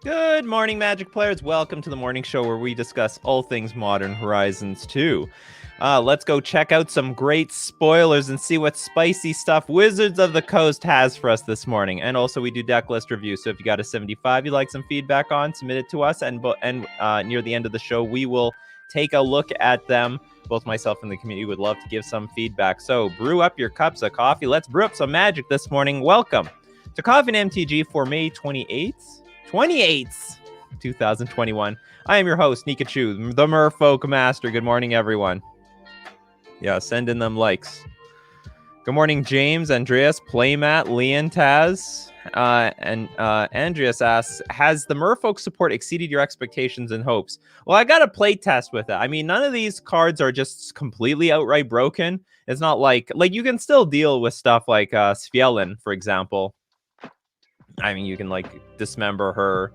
Good morning, Magic players. Welcome to the morning show where we discuss all things Modern Horizons 2. Let's go check out some great spoilers and see what spicy stuff Wizards of the Coast has for us this morning. And also, we do Decklist reviews, so if you got a 75 you'd like some feedback on, submit it to us, and near the end of the show, we will take a look at them. Both myself and the community would love to give some feedback. So brew up your cups of coffee. Let's brew up some magic this morning. Welcome to Coffee and MTG for May 28th. 2021. I am your host, Nikachu, the Merfolk Master. Good morning, everyone. Yeah, send in them likes. Good morning, James, Andreas, Playmat, Leon, Taz. And Andreas asks, has the Merfolk support exceeded your expectations and hopes? Well, I got a play test with it. I mean, none of these cards are just completely outright broken. It's not like you can still deal with stuff like Svielen, for example. I mean, you can dismember her.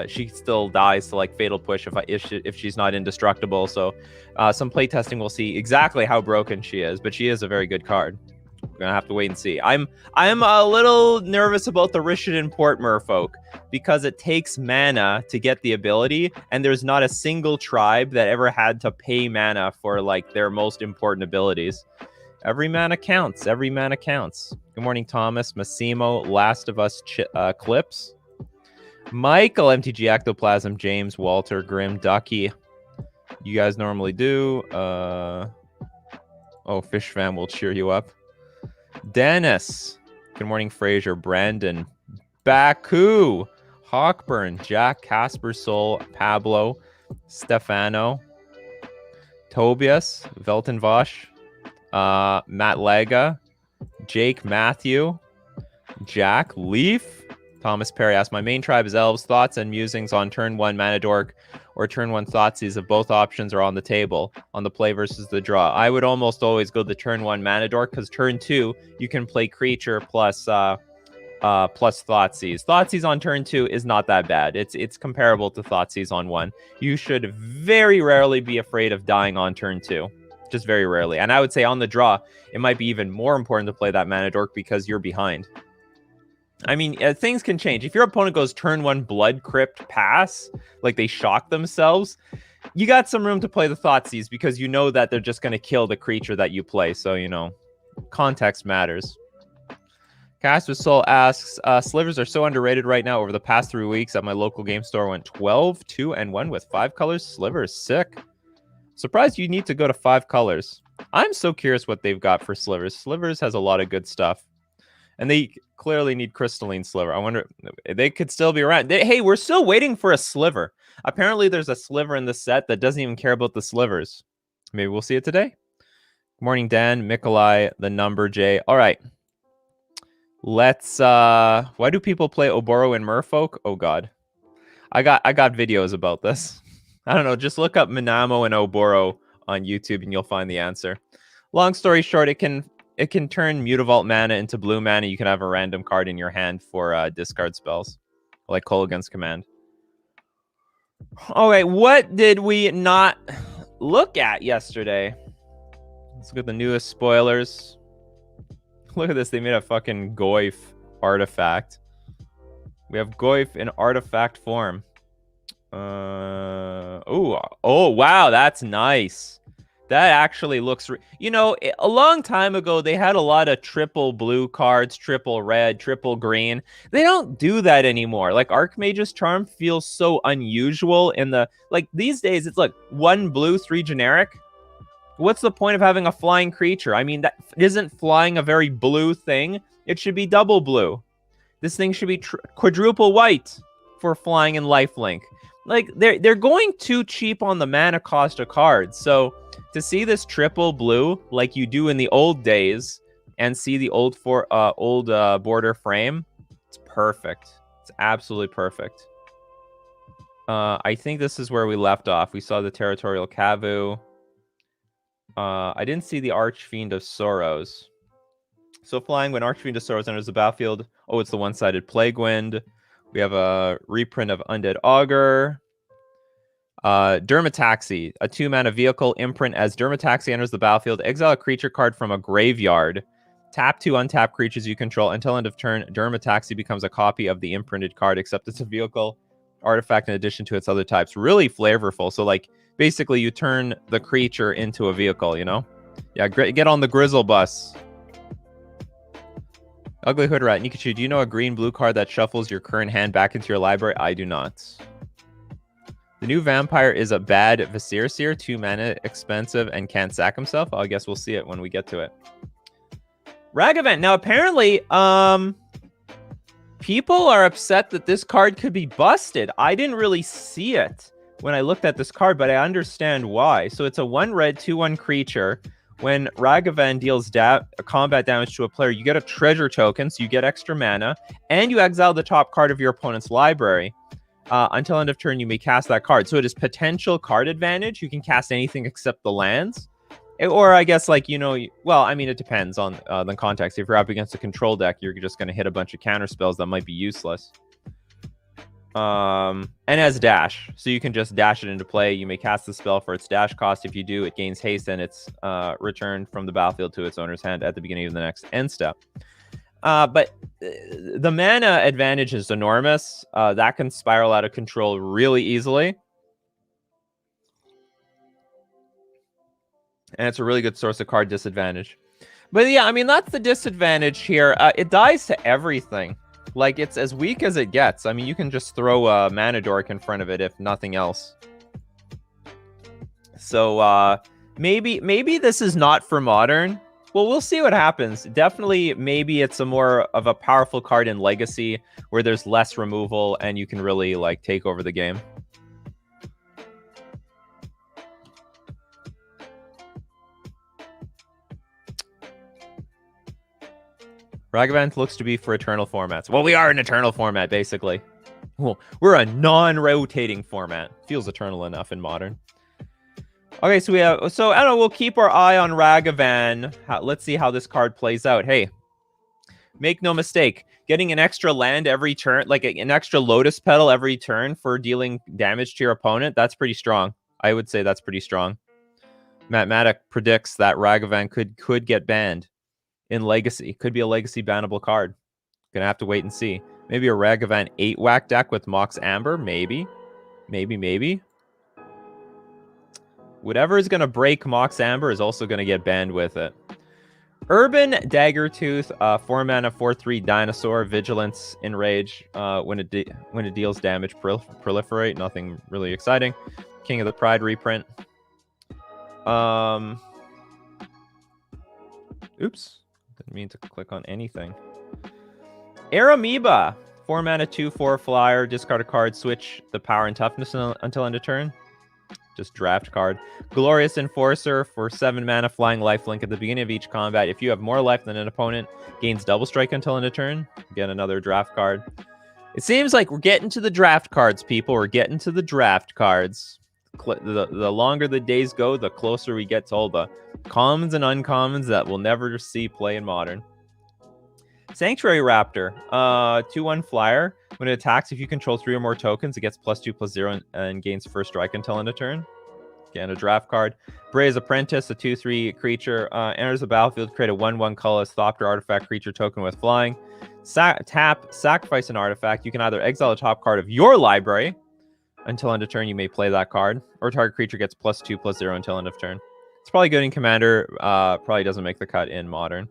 She still dies to Fatal Push if she's not indestructible. So some playtesting will see exactly how broken she is, but she is a very good card. We're gonna have to wait and see. I'm a little nervous about the Rishadan Port Merfolk because it takes mana to get the ability, and there's not a single tribe that ever had to pay mana for their most important abilities. Every mana counts. Every mana counts. Good morning, Thomas, Massimo, Last of Us Clips, Michael, MTG Ectoplasm, James, Walter, Grim, Ducky. You guys normally do. Oh, Fish Fam will cheer you up. Dennis. Good morning, Fraser, Brandon, Baku, Hawkburn, Jack, Casper Soul, Pablo, Stefano, Tobias, Veltenvosh, Matt Lega, Jake, Matthew, Jack, Leaf, Thomas Perry asked, my main tribe is Elves. Thoughts and musings on turn 1 Mana Dork or turn 1 Thoughtseizes if both options are on the table on the play versus the draw. I would almost always go the turn 1 Mana Dork because turn 2 you can play creature plus Thoughtseize. Thoughtseize on turn 2 is not that bad. It's comparable to Thoughtseize on 1. You should very rarely be afraid of dying on turn 2. Just very rarely. And I would say on the draw, it might be even more important to play that Mana Dork because you're behind. I mean, things can change. If your opponent goes turn 1 Blood Crypt pass, they shock themselves, you got some room to play the Thoughtseize because you know that they're just going to kill the creature that you play. So, context matters. Casper Soul asks, slivers are so underrated right now. Over the past 3 weeks at my local game store, went 12, 2, and 1 with 5 colors. Slivers, sick. Surprised you need to go to 5 colors. I'm so curious what they've got for Slivers. Slivers has a lot of good stuff. And they clearly need Crystalline Sliver. I wonder, they could still be around. Hey, we're still waiting for a Sliver. Apparently there's a Sliver in the set that doesn't even care about the Slivers. Maybe we'll see it today. Good morning, Dan, Mikolai, the number J. All right. Let's, why do people play Oboro and Merfolk? Oh, God. I got videos about this. I don't know, just look up Minamo and Oboro on YouTube and you'll find the answer. Long story short, it can turn Mutavault mana into blue mana. You can have a random card in your hand for discard spells, like Kolaghan's Command. All right, what did we not look at yesterday? Let's look at the newest spoilers. Look at this, they made a fucking Goyf artifact. We have Goyf in artifact form. Oh wow, that's nice. That actually looks a long time ago they had a lot of triple blue cards, triple red, triple green. They don't do that anymore. Archmage's Charm feels so unusual in the these days. It's 1 blue, 3 generic. What's the point of having a flying creature? I mean, that isn't flying a very blue thing. It should be double blue. This thing should be quadruple white for flying and lifelink. They're going too cheap on the mana cost of cards. So to see this triple blue like you do in the old days and see the old border frame, it's perfect. It's absolutely perfect. I think this is where we left off. We saw the Territorial Kavu. I didn't see the Archfiend of Sorrows. So flying, when Archfiend of Sorrows enters the battlefield, it's the one-sided Plague Wind. We have a reprint of Undead Auger. Dermataxi, a 2-mana vehicle imprint. As Dermataxi enters the battlefield, exile a creature card from a graveyard. Tap 2 untap creatures you control. Until end of turn, Dermataxi becomes a copy of the imprinted card, except it's a vehicle artifact in addition to its other types. Really flavorful. So like basically you turn the creature into a vehicle, you know? Yeah, get on the Grizzle bus. Ugly Hood Rat, Nikachu, do you know a green-blue card that shuffles your current hand back into your library? I do not. The new vampire is a bad Visir Seer, 2 mana, expensive, and can't sack himself. I guess we'll see it when we get to it. Ragavan. Now, apparently, people are upset that this card could be busted. I didn't really see it when I looked at this card, but I understand why. So it's a 1-red, 2/1 creature. When Ragavan deals combat damage to a player, you get a treasure token, so you get extra mana, and you exile the top card of your opponent's library. Until end of turn, you may cast that card. So it is potential card advantage. You can cast anything except the lands. Or I guess, like, you know, well, I mean, it depends on the context. If you're up against a control deck, you're just going to hit a bunch of counter spells that might be useless. And has dash, so you can just dash it into play. You may cast the spell for its dash cost. If you do, it gains haste and it's returned from the battlefield to its owner's hand at the beginning of the next end step. But the mana advantage is enormous. That can spiral out of control really easily. And it's a really good source of card disadvantage. But yeah, I mean, that's the disadvantage here. It dies to everything. Like, it's as weak as it gets. I mean, you can just throw a Mana Dork in front of it, if nothing else. So, maybe this is not for Modern. Well, we'll see what happens. Definitely, maybe it's a more of a powerful card in Legacy, where there's less removal, and you can really, like, take over the game. Ragavan looks to be for Eternal formats. Well, we are an Eternal format, basically. Well, we're a non-rotating format. Feels Eternal enough in Modern. Okay, so I don't know, we'll keep our eye on Ragavan. Let's see how this card plays out. Hey, make no mistake. Getting an extra land every turn, like an extra Lotus Petal every turn for dealing damage to your opponent, that's pretty strong. I would say that's pretty strong. Mathematic predicts that Ragavan could get banned in Legacy. Could be a Legacy bannable card. Gonna have to wait and see. Maybe a Ragavan 8-whack deck with Mox Amber. Maybe. Whatever is gonna break Mox Amber is also gonna get banned with it. Urban Daggertooth, 4-mana, 4/3 dinosaur, vigilance, enrage. When it deals damage, proliferate. Nothing really exciting. King of the Pride reprint. Oops. Didn't mean to click on anything. Aramoeba, 4-mana, 2/4 flyer. Discard a card. Switch the power and toughness until end of turn. Just draft card. Glorious Enforcer, for 7-mana, flying lifelink. At the beginning of each combat, if you have more life than an opponent, gains double strike until end of turn. Again, another draft card. It seems like we're getting to the draft cards, people. We're getting to the draft cards. The longer the days go, the closer we get to all the commons and uncommons that we'll never see play in Modern. Sanctuary Raptor, 2/1 flyer. When it attacks, if you control 3 or more tokens, it gets +2/+0 and gains first strike until end of turn. Again, a draft card. Bray's Apprentice, a 2/3 creature. Enters the battlefield, create a 1/1 colorless Thopter artifact creature token with flying. Tap, sacrifice an artifact. You can either exile a top card of your library. Until end of turn, you may play that card. Or target creature gets +2/+0 until end of turn. It's probably good in Commander. Probably doesn't make the cut in Modern.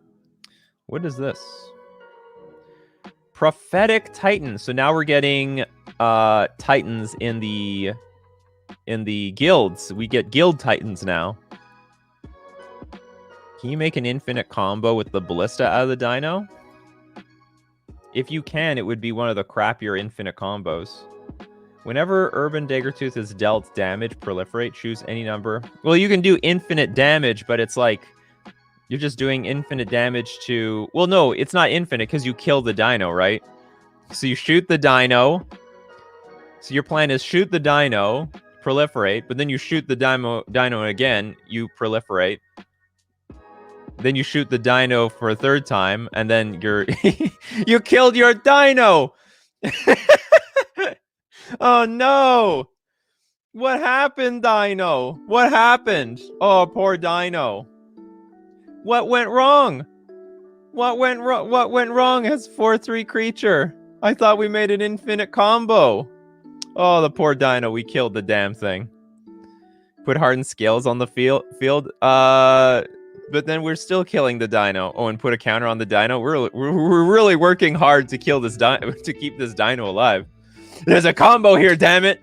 What is this? Prophetic Titan. So now we're getting Titans in the guilds. We get Guild Titans now. Can you make an infinite combo with the Ballista out of the Dino? If you can, it would be one of the crappier infinite combos. Whenever Urban Daggertooth is dealt damage, proliferate, choose any number. Well, you can do infinite damage, but it's like you're just doing infinite damage to... Well, no, it's not infinite because you kill the Dino, right? So you shoot the Dino. So your plan is shoot the Dino, proliferate, but then you shoot the Dino again, you proliferate. Then you shoot the Dino for a third time, and then you're... you killed your Dino! Oh no! What happened, Dino? What happened? Oh, poor Dino. What went wrong? What went wrong? What went wrong as 4/3 creature? I thought we made an infinite combo. Oh, the poor dino. We killed the damn thing. Put hardened scales on the field. But then we're still killing the dino. Oh, and put a counter on the dino. We're really working hard to kill this to keep this dino alive. There's a combo here, damn it.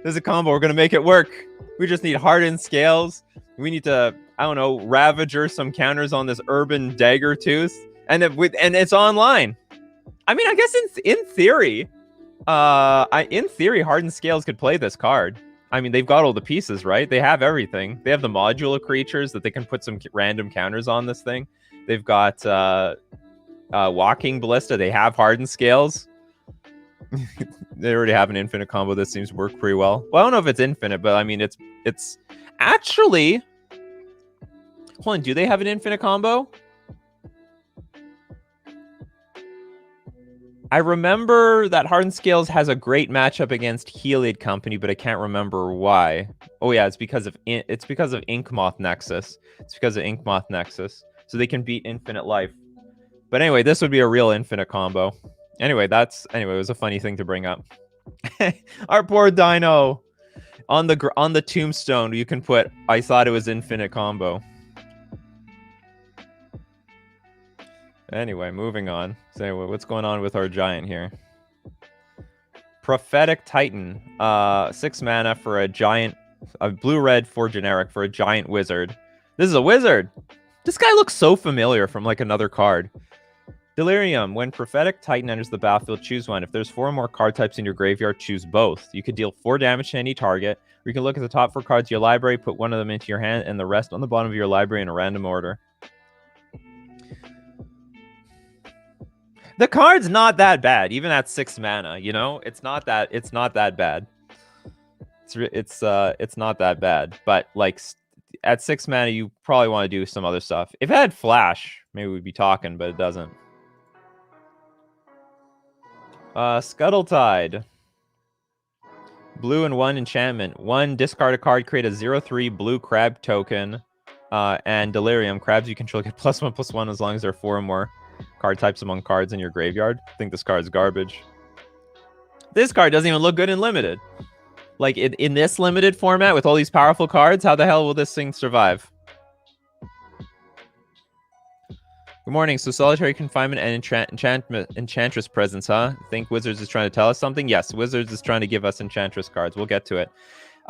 There's a combo. We're gonna make it work. We just need hardened scales. We need to, I don't know, Ravager some counters on this urban dagger tooth, and it's online. I mean, I guess in theory, hardened scales could play this card. I mean, they've got all the pieces, right? They have everything. They have the modular creatures that they can put some random counters on this thing. They've got Walking Ballista. They have hardened scales. They already have an infinite combo that seems to work pretty well. Well, I don't know if it's infinite, but I mean, it's actually... Hold on, do they have an infinite combo? I remember that Hardened Scales has a great matchup against Heliod Company, but I can't remember why. Oh yeah, it's because of Inkmoth Nexus. It's because of Inkmoth Nexus. So they can beat Infinite Life. But anyway, this would be a real infinite combo. Anyway, it was a funny thing to bring up. Our poor dino. On the tombstone, you can put I thought it was infinite combo. Anyway, moving on. So anyway, what's going on with our giant here? Prophetic Titan. 6 mana for a giant, a blue-red for generic for a giant wizard. This is a wizard! This guy looks so familiar from like another card. Delirium. When Prophetic Titan enters the battlefield, choose one. If there's 4 or more card types in your graveyard, choose both. You could deal 4 damage to any target. Or you can look at the top 4 cards of your library, put one of them into your hand, and the rest on the bottom of your library in a random order. The card's not that bad, even at 6 mana. You know, it's not that bad. It's not that bad. But like at 6 mana, you probably want to do some other stuff. If it had flash, maybe we'd be talking, but it doesn't. Scuttletide. Blue and 1 enchantment. 1 discard a card, create a 0/3 blue crab token. And Delirium. Crabs you control get +1/+1 as long as there are 4 or more card types among cards in your graveyard. I think this card's garbage. This card doesn't even look good in limited. Like in this limited format with all these powerful cards, how the hell will this thing survive? Good morning. So Solitary Confinement and Enchantress Presence, huh? Think Wizards is trying to tell us something? Yes, Wizards is trying to give us Enchantress cards. We'll get to it.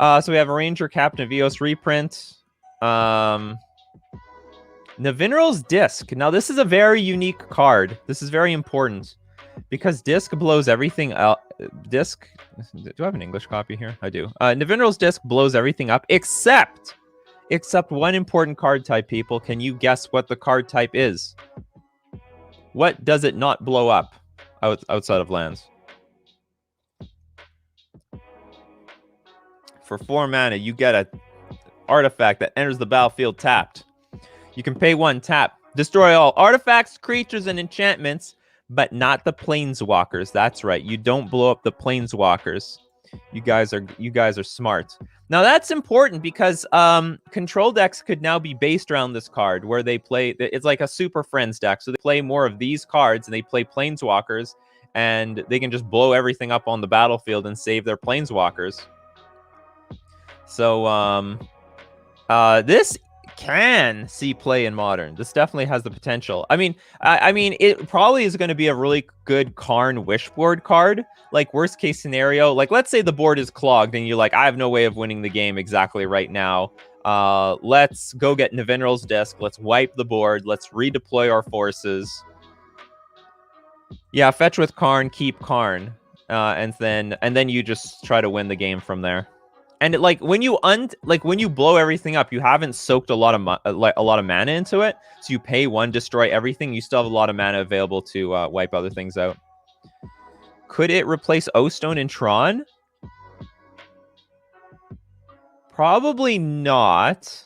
So we have a Ranger, Captain of Eos reprint. Navineral's Disc. Now, this is a very unique card. This is very important because Disc blows everything out. Disc. Do I have an English copy here? I do. Navineral's Disc blows everything up except one important card type, people. Can you guess what the card type is? What does it not blow up outside of lands? For 4 mana, you get a artifact that enters the battlefield tapped. You can pay 1, tap, destroy all artifacts, creatures, and enchantments, but not the planeswalkers. That's right. You don't blow up the planeswalkers. You guys are smart. Now that's important because control decks could now be based around this card where they play. It's like a Super Friends deck, so they play more of these cards and they play planeswalkers, and they can just blow everything up on the battlefield and save their planeswalkers. So this can see play in Modern. This definitely has the potential. I mean, it probably is going to be a really good Karn Wishboard card. Like, worst case scenario, like, let's say the board is clogged and you're like, I have no way of winning the game exactly right now. Let's go get Navineral's Disc. Let's wipe the board. Let's redeploy our forces. Yeah, fetch with Karn, keep Karn. And then you just try to win the game from there. And when you blow everything up, you haven't soaked a lot of mana into it. So you pay 1, destroy everything. You still have a lot of mana available to wipe other things out. Could it replace O-Stone and Tron? Probably not.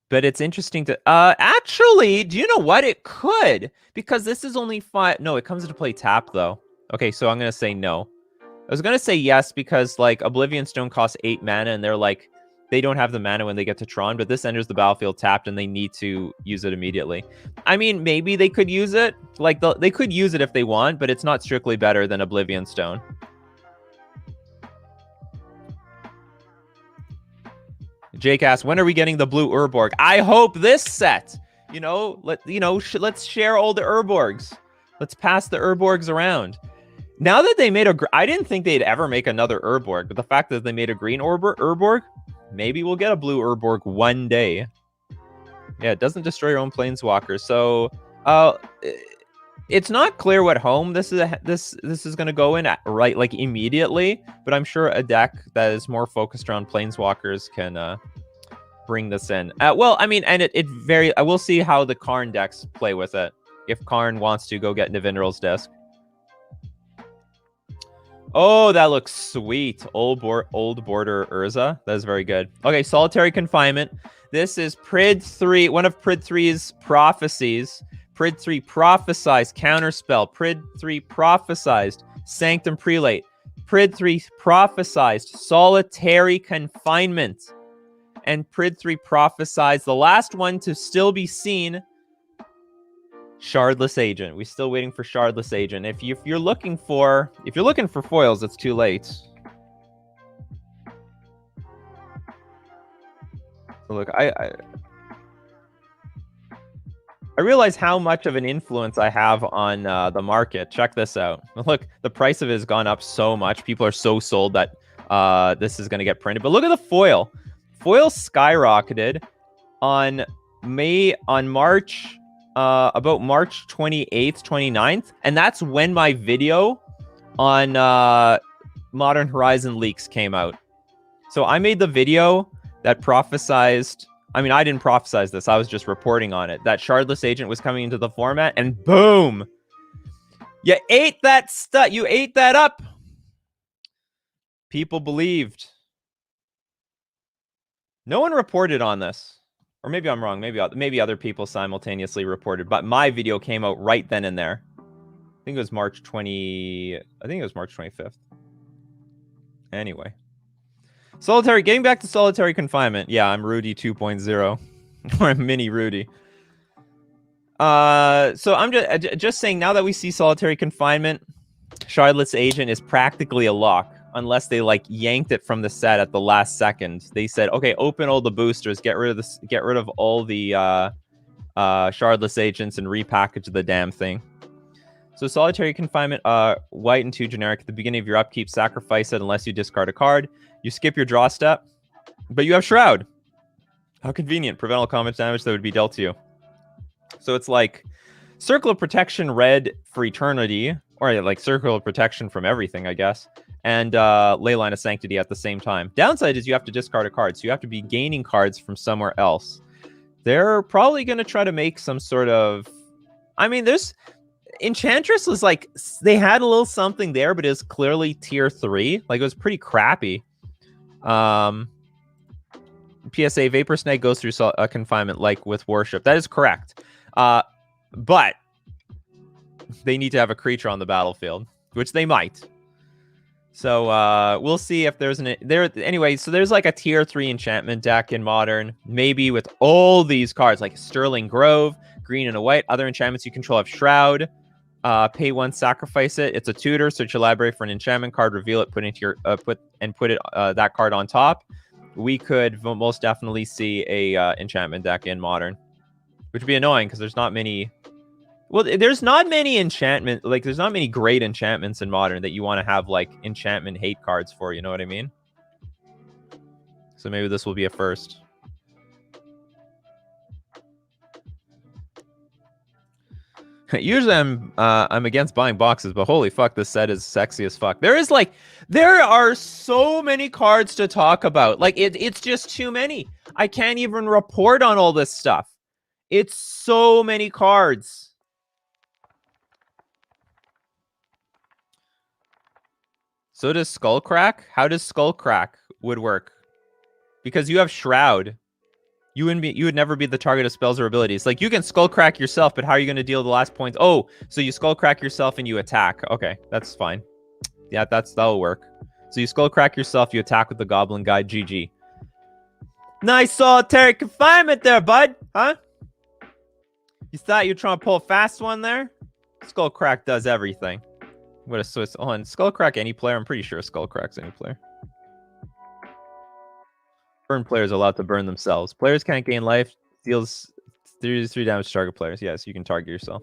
But it's interesting to... actually, do you know what? It could. Because this is only 5... No, it comes into play tap, though. Okay, so I'm going to say no. I was going to say yes because, like, Oblivion Stone costs 8 mana, and they're like... They don't have the mana when they get to Tron, but this enters the battlefield tapped, and they need to use it immediately. I mean, maybe they could use it. Like, they could use it if they want, but it's not strictly better than Oblivion Stone. Jake asks, when are we getting the blue Urborg? I hope this set. You know, let's share all the Urborgs. Let's pass the Urborgs around. Now that they made I didn't think they'd ever make another Urborg, but the fact that they made a green Urborg, maybe we'll get a blue Urborg one day. Yeah, it doesn't destroy your own planeswalkers. So, it's not clear what home this is going to go in at, right, like immediately, but I'm sure a deck that is more focused around planeswalkers can bring this in. Well, I mean, and I will see how the Karn decks play with it. If Karn wants to go get Navineral's disc. Oh, that looks sweet. Old border Urza. That is very good. Okay, Solitary Confinement. This is Prid 3, one of Prid 3's prophecies. Prid 3 prophesized Counterspell. Prid 3 prophesized Sanctum Prelate. Prid 3 prophesized Solitary Confinement. And Prid 3 prophesized the last one to still be seen, Shardless Agent. We're still waiting for Shardless Agent. If you're looking for foils, it's too late. So look, I realize how much of an influence I have on the market. Check this out. Look, the price of it has gone up so much. People are so sold that this is going to get printed. But look at the foil. Foil skyrocketed on March. About March 28th, 29th. And that's when my video on Modern Horizon leaks came out. So I made the video that prophesized... I mean, I didn't prophesize this. I was just reporting on it. That Shardless Agent was coming into the format. And boom! You ate that stuff. You ate that up. People believed. No one reported on this. Or maybe I'm wrong. Maybe other people simultaneously reported. But my video came out right then and there. I think it was March 25th. Anyway. Getting back to Solitary Confinement. Yeah, I'm Rudy 2.0. Or I'm mini Rudy. So I'm just saying, now that we see Solitary Confinement, Shardless Agent is practically a lock. Unless they like yanked it from the set at the last second. They said, okay, open all the boosters, get rid of all the Shardless Agents and repackage the damn thing. So Solitary Confinement, white and 2 generic. At the beginning of your upkeep, sacrifice it unless you discard a card. You skip your draw step, but you have Shroud. How convenient. Prevent all combat damage that would be dealt to you. So it's like Circle of Protection red for eternity, or like Circle of Protection from everything, I guess. And Leyline of Sanctity at the same time. Downside is you have to discard a card, so you have to be gaining cards from somewhere else. They're probably going to try to make some sort of... I mean, there's... Enchantress was like... They had a little something there, but it was clearly tier 3. Like, it was pretty crappy. PSA, Vapor Snake goes through confinement like with Worship. That is correct. But they need to have a creature on the battlefield, which they might. So we'll see if there's anyway, so there's like a tier 3 enchantment deck in Modern, maybe with all these cards like Sterling Grove, green and a white. Other enchantments you control have Shroud. Pay 1, sacrifice it. It's a tutor. Search your library for an enchantment card, reveal it, put it into your put it that card on top. We could most definitely see a enchantment deck in Modern, which would be annoying because there's not many. Well, there's not many there's not many great enchantments in Modern that you want to have, like, enchantment hate cards for, you know what I mean? So maybe this will be a first. Usually I'm against buying boxes, but holy fuck, this set is sexy as fuck. There are so many cards to talk about. Like, it's just too many. I can't even report on all this stuff. It's so many cards. So does Skullcrack? How does Skullcrack would work? Because you have Shroud. You would never be the target of spells or abilities. Like, you can Skullcrack yourself, but how are you going to deal the last points? Oh, so you Skullcrack yourself and you attack. Okay, that's fine. Yeah, that'll work. So you Skullcrack yourself, you attack with the Goblin Guide. GG. Nice Solitary Confinement there, bud. Huh? You thought you were trying to pull a fast one there? Skullcrack does everything. What a Swiss on Skullcrack any player. I'm pretty sure Skullcrack's any player. Burn players are allowed to burn themselves. Players can't gain life. Deals 3 damage to target players. Yes, you can target yourself.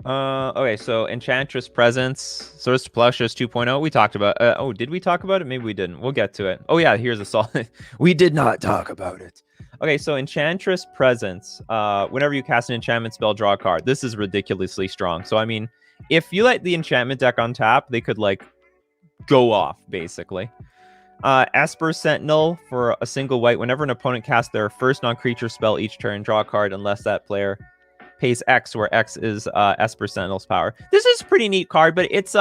Okay, so Enchantress Presence, Source to Plowshares 2.0. We talked about. Oh, did we talk about it? Maybe we didn't. We'll get to it. Oh yeah, here's a solid. We did not talk about it. Okay, so Enchantress Presence. Whenever you cast an enchantment spell, draw a card. This is ridiculously strong. So I mean, if you let the enchantment deck on tap, they could like go off basically. Esper Sentinel for a single white. Whenever an opponent casts their first non-creature spell each turn, draw a card unless that player pays X, where X is Esper Sentinel's power. This is a pretty neat card, but it's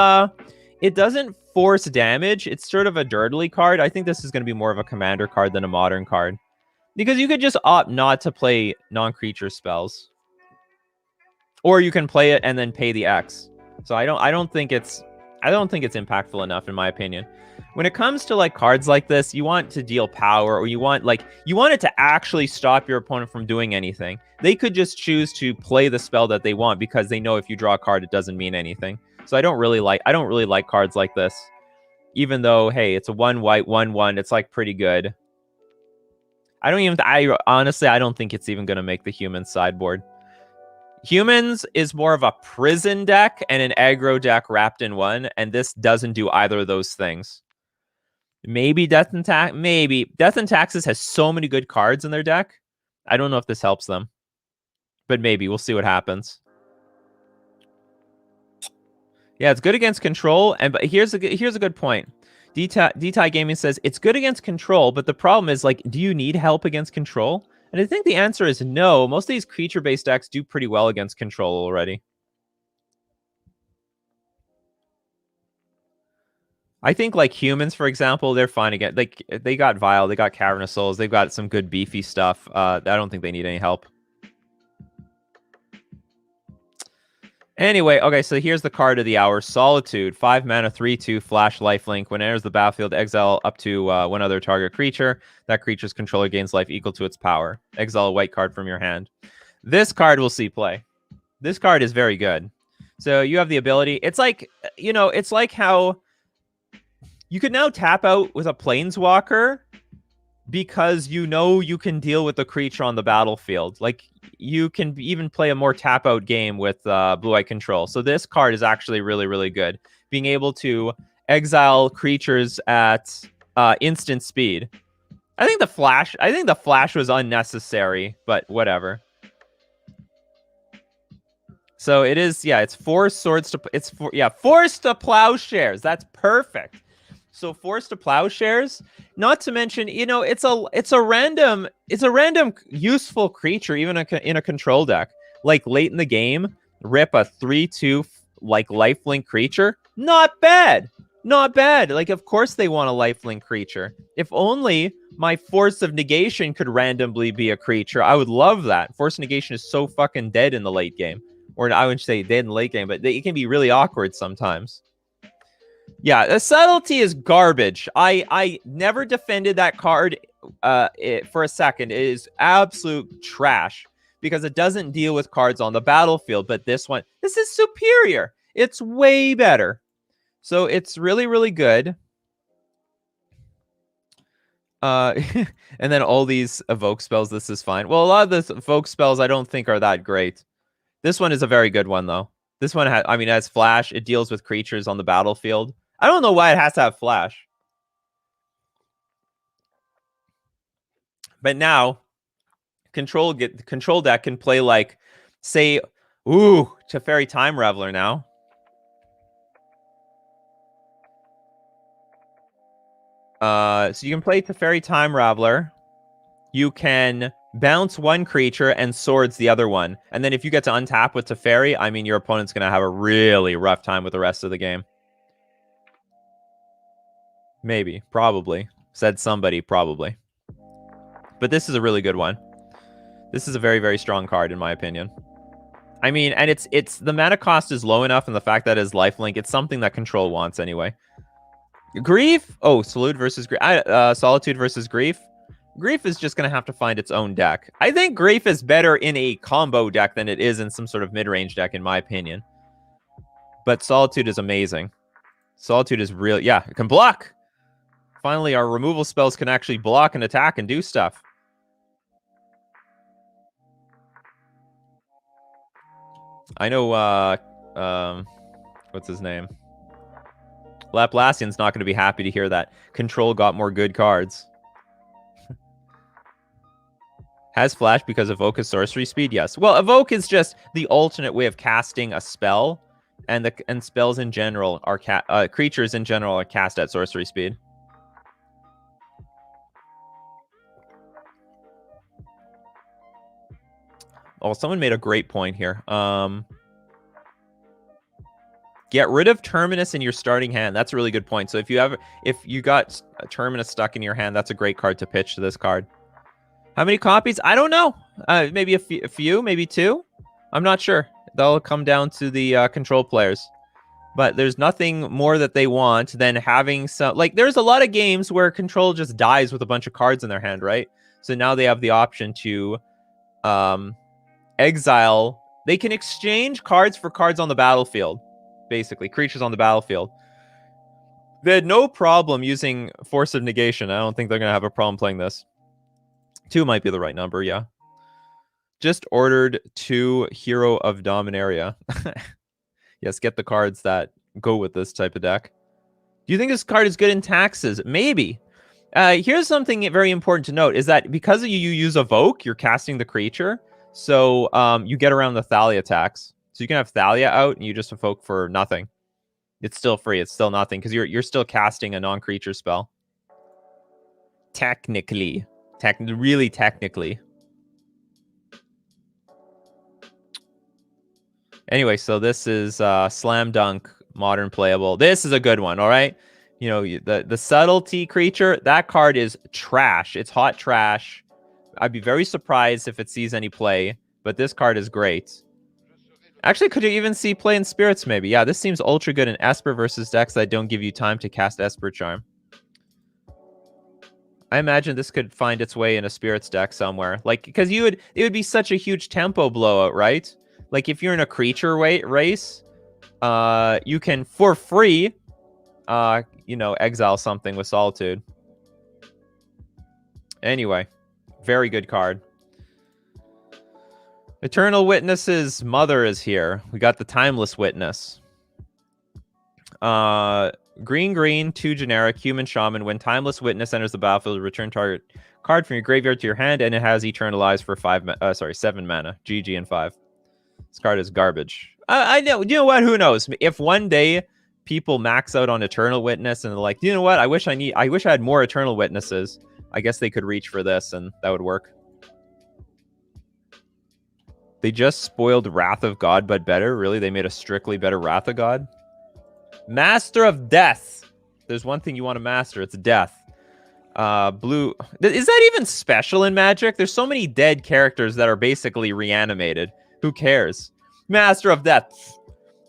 it doesn't force damage. It's sort of a dirtly card. I think this is going to be more of a commander card than a modern card, because you could just opt not to play non-creature spells, or you can play it and then pay the X. So I don't think it's impactful enough, in my opinion. When it comes to like cards like this, you want to deal power, or you want it to actually stop your opponent from doing anything. They could just choose to play the spell that they want because they know if you draw a card, it doesn't mean anything. So I don't really like cards like this, even though, hey, it's a 1 white 1/1. It's like pretty good. I honestly don't think it's even going to make the Humans sideboard. Humans is more of a prison deck and an aggro deck wrapped in one, and this doesn't do either of those things. Maybe Death and Taxes has so many good cards in their deck. I don't know if this helps them, but maybe we'll see what happens. Yeah, it's good against control, but here's a good point. D-Tie Gaming says it's good against control, but the problem is, like, do you need help against control? And I think the answer is no. Most of these creature-based decks do pretty well against control already. I think like Humans, for example, they're fine again. Like they got Vile, they got Cavernous Souls, they've got some good beefy stuff. I don't think they need any help. Anyway, okay, so here's the card of the hour: Solitude, 5 mana, 3/2, flash, lifelink. When it enters the battlefield, exile up to one other target creature. That creature's controller gains life equal to its power. Exile a white card from your hand. This card will see play. This card is very good. So you have the ability. It's like, it's like how you could now tap out with a Planeswalker because you can deal with the creature on the battlefield. Like, you can even play a more tap out game with blue-white control. So this card is actually really, really good. Being able to exile creatures at instant speed. I think the flash was unnecessary, but whatever. So it is, yeah, it's Force to Plowshares. That's perfect. So Force to Plowshares, not to mention, it's a random useful creature even in a control deck. Like late in the game, rip a 3/2 like lifelink creature. Not bad. Not bad. Like, of course they want a lifelink creature. If only my Force of Negation could randomly be a creature, I would love that. Force of Negation is so fucking dead in the late game. Or I wouldn't say dead in the late game, but it can be really awkward sometimes. Yeah, the subtlety is garbage. I never defended that card for a second. It is absolute trash because it doesn't deal with cards on the battlefield. But this is superior. It's way better. So it's really, really good. And then all these evoke spells, this is fine. Well, a lot of the evoke spells I don't think are that great. This one is a very good one, though. This one has flash. It deals with creatures on the battlefield. I don't know why it has to have flash. But now, control deck can play like, say, Teferi Time Reveler now. So you can play Teferi Time Raveler. You can bounce one creature and swords the other one. And then if you get to untap with Teferi, I mean, your opponent's going to have a really rough time with the rest of the game. Maybe. Probably. Said somebody, probably. But this is a really good one. This is a very, very strong card, in my opinion. I mean, and it's the mana cost is low enough, and the fact that it's lifelink, it's something that Control wants anyway. Grief? Oh, Solitude versus Grief. Grief is just going to have to find its own deck. I think Grief is better in a combo deck than it is in some sort of mid-range deck, in my opinion. But Solitude is amazing. Solitude is real. Yeah, it can block. Finally, our removal spells can actually block and attack and do stuff. I know, what's his name? Laplacian's not going to be happy to hear that. Control got more good cards. Has Flash because Evoke is sorcery speed? Yes. Well, Evoke is just the alternate way of casting a spell, and spells in general are creatures in general are cast at sorcery speed. Oh, someone made a great point here. Get rid of Terminus in your starting hand. That's a really good point. So if you got a Terminus stuck in your hand, that's a great card to pitch to this card. How many copies? I don't know. Maybe a few, maybe 2. I'm not sure. That'll come down to the control players. But there's nothing more that they want than having some... Like, there's a lot of games where control just dies with a bunch of cards in their hand, right? So now they have the option to exile... They can exchange cards for cards on the battlefield. Basically, creatures on the battlefield. They had no problem using Force of Negation. I don't think they're going to have a problem playing this. 2 might be the right number, yeah. Just ordered 2 Hero of Dominaria. Yes, get the cards that go with this type of deck. Do you think this card is good in taxes? Maybe. Here's something very important to note, is that because you use Evoke, you're casting the creature, so you get around the Thalia tax. So you can have Thalia out, and you just Evoke for nothing. It's still free. It's still nothing, because you're still casting a non-creature spell. Technically. Really technically. Anyway, so this is Slam Dunk, modern playable. This is a good one, all right? You know, the subtlety creature, that card is trash. It's hot trash. I'd be very surprised if it sees any play, but this card is great. Actually, could you even see play in Spirits, maybe? Yeah, this seems ultra good in Esper versus decks that don't give you time to cast Esper Charm. I imagine this could find its way in a Spirits deck somewhere. Like, because it would be such a huge tempo blowout, right? Like, if you're in a creature race, you can, for free, you know, exile something with Solitude. Anyway, very good card. Eternal Witness's mother is here. We got the Timeless Witness. Green, 2 generic, human shaman. When Timeless Witness enters the battlefield, return target card from your graveyard to your hand, and it has Eternalize for 7 mana. GG and 5. This card is garbage. I know. You know what? Who knows? If one day people max out on Eternal Witness and they're like, you know what? I wish I had more Eternal Witnesses. I guess they could reach for this, and that would work. They just spoiled Wrath of God, but better. Really? They made a strictly better Wrath of God? Master of Death. There's one thing you want to master. It's death. Blue. Is that even special in Magic? There's so many dead characters that are basically reanimated. Who cares? Master of Death.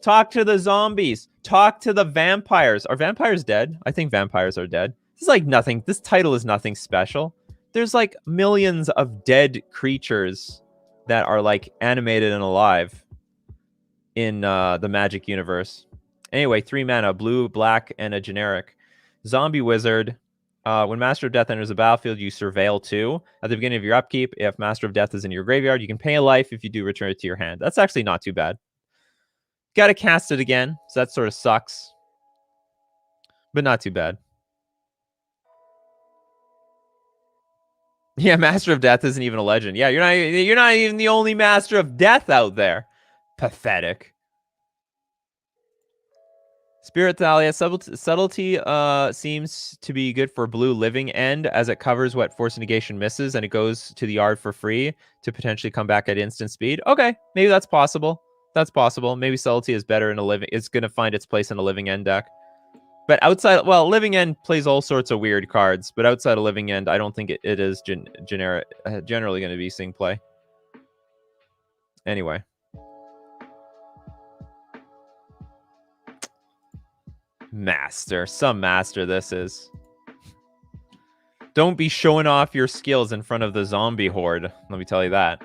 Talk to the zombies. Talk to the vampires. Are vampires dead? I think vampires are dead. This is like nothing. This title is nothing special. There's like millions of dead creatures that are like animated and alive in the Magic universe. Anyway, 3 mana, blue, black, and a generic. Zombie Wizard. When Master of Death enters the battlefield, you surveil 2. At the beginning of your upkeep, if Master of Death is in your graveyard, you can pay a life. If you do, return it to your hand. That's actually not too bad. Gotta cast it again, so that sort of sucks. But not too bad. Yeah, Master of Death isn't even a legend. Yeah, you're not even the only Master of Death out there. Pathetic. Spirit Thalia. Subtlety seems to be good for blue living end, as it covers what Force of Negation misses, and it goes to the yard for free to potentially come back at instant speed. Okay, maybe that's possible. That's possible. Maybe Subtlety is better in a living... It's going to find its place in a living end deck. But outside... Well, living end plays all sorts of weird cards, but outside of living end, I don't think it is generally going to be seeing play. Anyway. Master. Some master this is. Don't be showing off your skills in front of the zombie horde. Let me tell you that.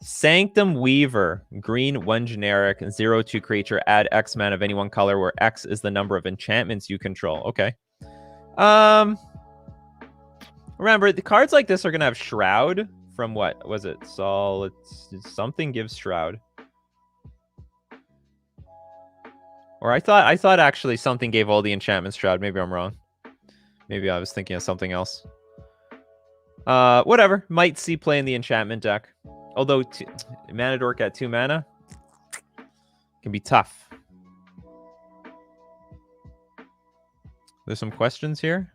Sanctum Weaver, green, 1 generic, 0/2 creature. Add X mana of any one color, where X is the number of enchantments you control. Okay. Remember, the cards like this are gonna have Shroud from what was it? Solid something gives Shroud. Or I thought actually something gave all the enchantments Shroud. Maybe I'm wrong. Maybe I was thinking of something else. Whatever. Might see play in the enchantment deck. Although Mana Dork at 2 mana can be tough. There's some questions here.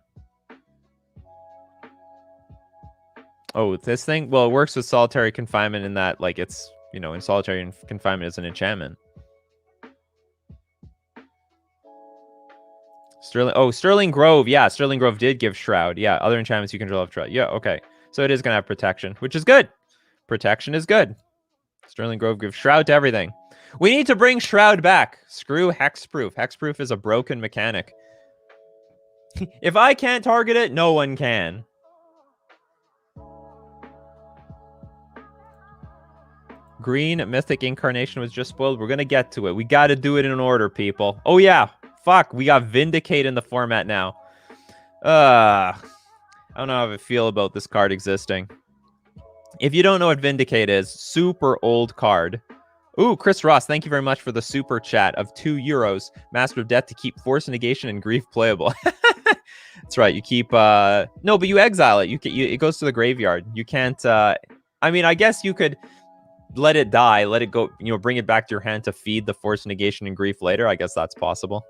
Oh, this thing? Well, it works with solitary confinement in that, like, it's, you know, in solitary confinement is an enchantment. Sterling Grove. Yeah, Sterling Grove did give Shroud. Yeah, other enchantments you control have Shroud. Yeah, okay. So it is going to have protection, which is good. Protection is good. Sterling Grove gives Shroud to everything. We need to bring Shroud back. Screw Hexproof. Hexproof is a broken mechanic. If I can't target it, no one can. Green Mythic Incarnation was just spoiled. We're going to get to it. We got to do it in order, people. Oh, yeah. Fuck. We got Vindicate in the format now. I don't know how I feel about this card existing. If you don't know what Vindicate is, super old card. Ooh, Chris Ross, thank you very much for the super chat of €2. Master of Death to keep Force Negation and Grief playable. That's right. You keep... No, but you exile it. It goes to the graveyard. You can't... I mean, I guess you could let it die, let it go, you know, bring it back to your hand to feed the Force Negation and Grief later. I guess that's possible.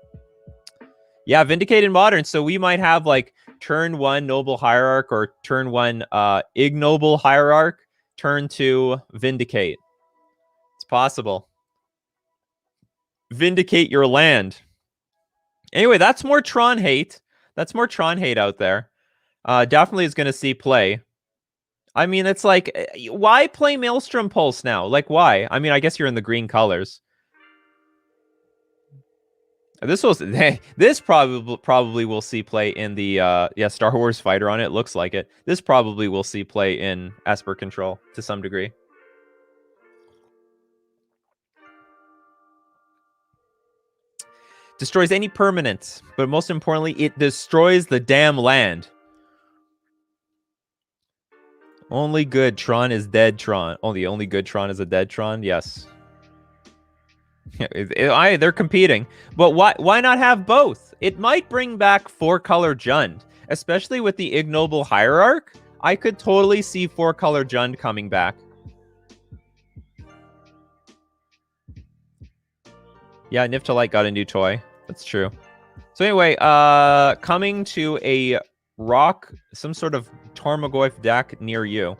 Yeah, Vindicate in Modern. So we might have, like, turn 1 Noble Hierarch or turn 1 Ignoble Hierarch, turn 2 Vindicate. It's possible. Vindicate your land. Anyway, that's more Tron hate. That's more Tron hate out there. Definitely is going to see play. I mean, it's like, why play Maelstrom Pulse now? Like, why? I mean, I guess you're in the green colors. This probably will see play in the Star Wars Fighter on it. Looks like it. This probably will see play in Esper Control to some degree. Destroys any permanent, but most importantly, it destroys the damn land. Only good Tron is dead Tron. Only good Tron is a dead Tron. Yes. They're competing, but why not have both? It might bring back 4-color Jund, especially with the Ignoble Hierarch. I could totally see 4-color Jund coming back. Yeah, Niftalite got a new toy. That's true. So anyway, coming to a rock, some sort of Tarmogoyf deck near you.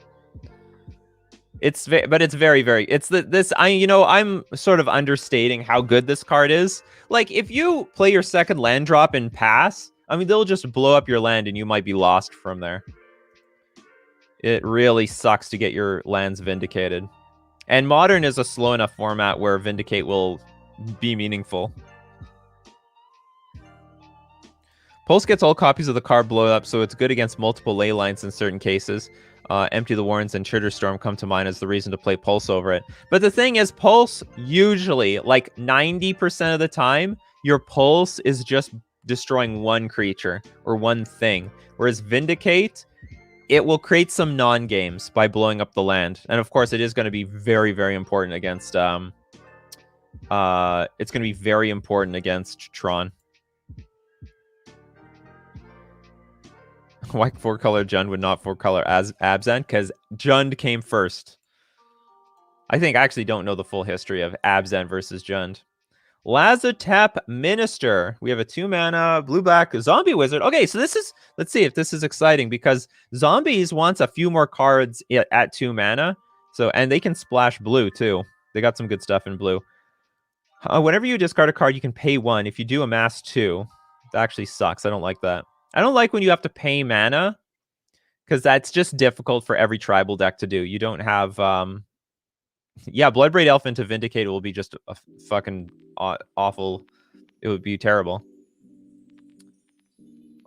But it's very, very. It's I'm sort of understating how good this card is. Like, if you play your second land drop and pass, I mean, they'll just blow up your land and you might be lost from there. It really sucks to get your lands vindicated. And Modern is a slow enough format where Vindicate will be meaningful. Pulse gets all copies of the card blow up, so it's good against multiple ley lines in certain cases. Empty the Warrens and Chitterstorm come to mind as the reason to play Pulse over it. But the thing is, Pulse, usually, like 90% of the time, your Pulse is just destroying one creature or one thing. Whereas Vindicate, it will create some non-games by blowing up the land. And of course, it is going to be very, very important against... it's going to be very important against Tron. Why 4-color Jund would not 4-color Abzan? Because Jund came first. I actually don't know the full history of Abzan versus Jund. Lazotep Minister. We have a 2-mana blue-black zombie wizard. Okay, so this is... Let's see if this is exciting, because Zombies wants a few more cards at 2 mana. So, and they can splash blue, too. They got some good stuff in blue. Whenever you discard a card, you can pay 1. If you do, amass 2. That actually sucks. I don't like that. I don't like when you have to pay mana, because that's just difficult for every tribal deck to do. You don't have... Yeah, Bloodbraid Elf into Vindicate will be just a fucking awful... It would be terrible.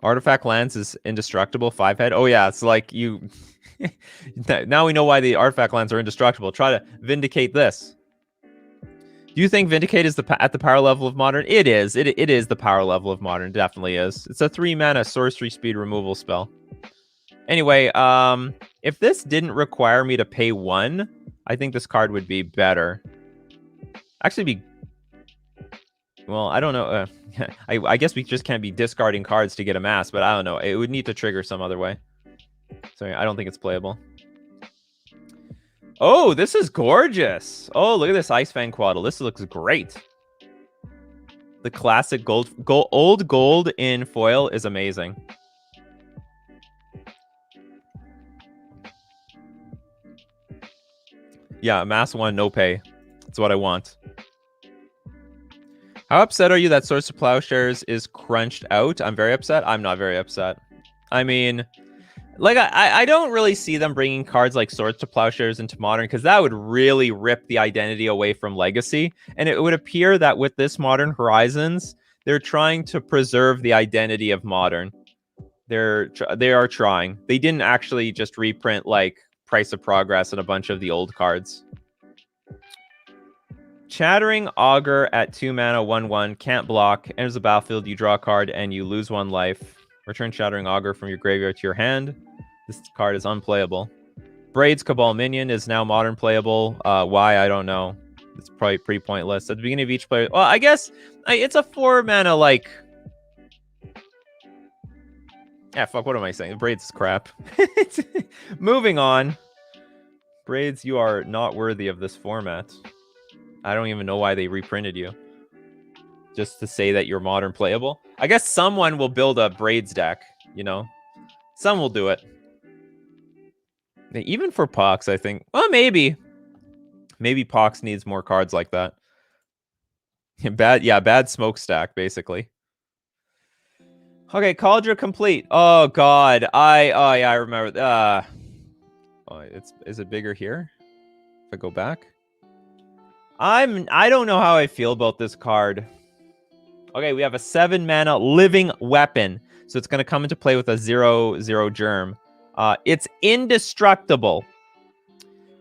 Artifact lands is indestructible. 5-head. Oh yeah, it's like you. Now we know why the artifact lands are indestructible. Try to vindicate this. Do you think Vindicate is at the power level of Modern? It is. It is the power level of Modern. It definitely is. It's a 3-mana sorcery speed removal spell. Anyway, if this didn't require me to pay 1, I think this card would be better. Actually, be well. I don't know. I guess we just can't be discarding cards to get a mass, but I don't know. It would need to trigger some other way. Sorry, I don't think it's playable. Oh, this is gorgeous. Oh, look at this Ice Fang Quaddle. This looks great. The classic old gold in foil is amazing. Yeah, mass 1, no pay. That's what I want. How upset are you that Source of Plowshares is crunched out? I'm very upset. I'm not very upset. I mean, like, I don't really see them bringing cards like Swords to Plowshares into Modern, because that would really rip the identity away from Legacy. And it would appear that with this Modern Horizons, they're trying to preserve the identity of Modern. They are trying. They didn't actually just reprint, like, Price of Progress and a bunch of the old cards. Chattering Auger at 2 mana, 1/1, can't block, enters the battlefield, you draw a card, and you lose 1 life. Return Chattering Auger from your graveyard to your hand. This card is unplayable. Braid's Cabal Minion is now Modern playable. Why? I don't know. It's probably pretty pointless. At the beginning of each player... Well, I guess it's a 4 mana, like... Yeah, fuck, what am I saying? Braids is crap. Moving on. Braids, you are not worthy of this format. I don't even know why they reprinted you. Just to say that you're Modern playable. I guess someone will build a Braids deck, you know? Some will do it. Even for Pox, I think. Well, maybe. Maybe Pox needs more cards like that. Bad smokestack, basically. Okay, Cauldron complete. Oh god. I remember. Is it bigger here? If I go back? I don't know how I feel about this card. Okay, we have a 7 mana living weapon. So it's going to come into play with a 0/0 germ. It's indestructible.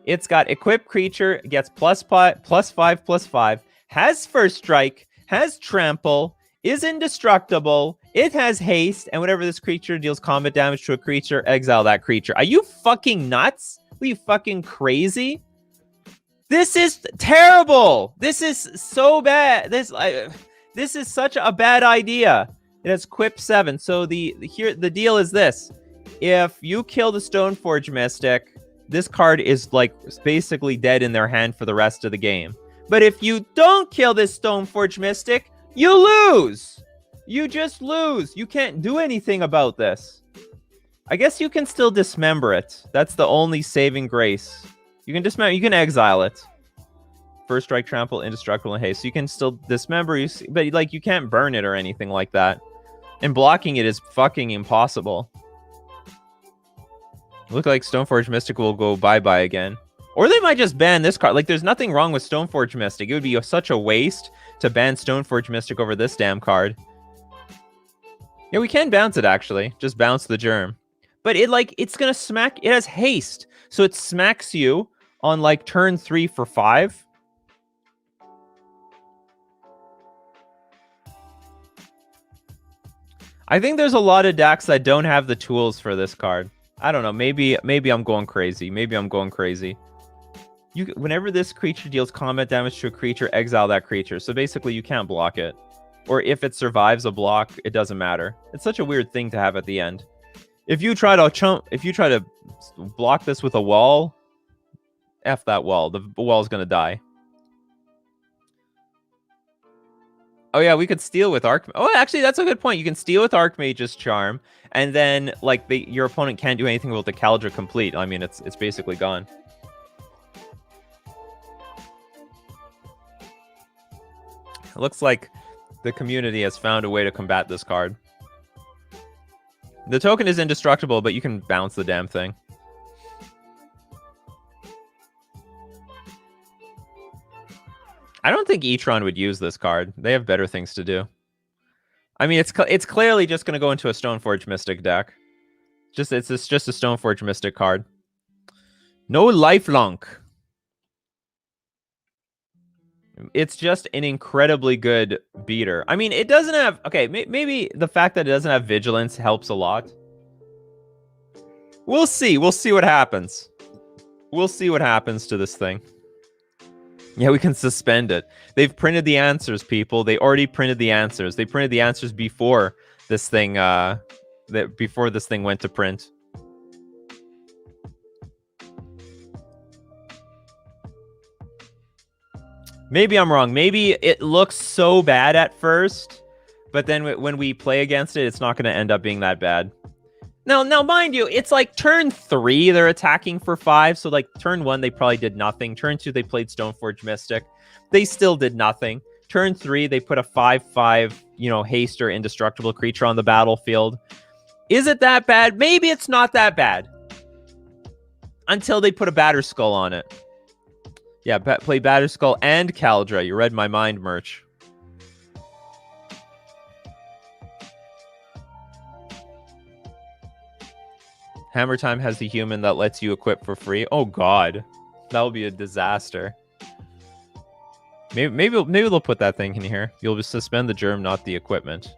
It's got equipped creature, gets +5/+5, has first strike, has trample, is indestructible, it has haste, and whenever this creature deals combat damage to a creature, exile that creature. Are you fucking nuts? Are you fucking crazy? This is terrible. This is so bad. This is such a bad idea. It has Quip 7. So the deal is this. If you kill the Stoneforge Mystic, this card is like basically dead in their hand for the rest of the game. But if you don't kill this Stoneforge Mystic, you lose. You just lose. You can't do anything about this. I guess you can still dismember it. That's the only saving grace. You can dismember. You can exile it. First strike, trample, indestructible, and haste. So you can still dismember, but like you can't burn it or anything like that. And blocking it is fucking impossible. Look like Stoneforge Mystic will go bye-bye again. Or they might just ban this card. Like, there's nothing wrong with Stoneforge Mystic. It would be such a waste to ban Stoneforge Mystic over this damn card. Yeah, we can bounce it, actually. Just bounce the germ. But it's gonna smack... It has haste. So it smacks you on, like, turn 3 for 5. I think there's a lot of decks that don't have the tools for this card. I don't know. Maybe I'm going crazy. Whenever this creature deals combat damage to a creature, exile that creature. So basically, you can't block it. Or if it survives a block, it doesn't matter. It's such a weird thing to have at the end. If you try to block this with a wall, F that wall. The wall's gonna die. Oh yeah, we could steal with Arch... Oh, actually, that's a good point. You can steal with Archmage's Charm, and then like your opponent can't do anything with the Cauldron complete. I mean, it's basically gone. It looks like the community has found a way to combat this card. The token is indestructible, but you can bounce the damn thing. I don't think Etron would use this card. They have better things to do. I mean, it's clearly just going to go into a Stoneforge Mystic deck. It's just a Stoneforge Mystic card. No Lifelink. It's just an incredibly good beater. I mean, it doesn't have... Okay, maybe the fact that it doesn't have Vigilance helps a lot. We'll see. We'll see what happens. We'll see what happens to this thing. Yeah, we can suspend it. They've printed the answers, people. They already printed the answers. They printed the answers before this thing before this thing went to print. Maybe I'm wrong. Maybe it looks so bad at first, but then when we play against it, it's not going to end up being that bad. Now, mind you, it's like turn 3, they're attacking for 5. So like turn 1, they probably did nothing. Turn 2, they played Stoneforge Mystic. They still did nothing. Turn 3, they put a 5/5, haste or indestructible creature on the battlefield. Is it that bad? Maybe it's not that bad. Until they put a Batterskull on it. Yeah, play Batterskull and Kaldra. You read my mind, merch. Hammer Time has the human that lets you equip for free. Oh god, that will be a disaster. Maybe they'll put that thing in here. You'll just suspend the germ, not the equipment.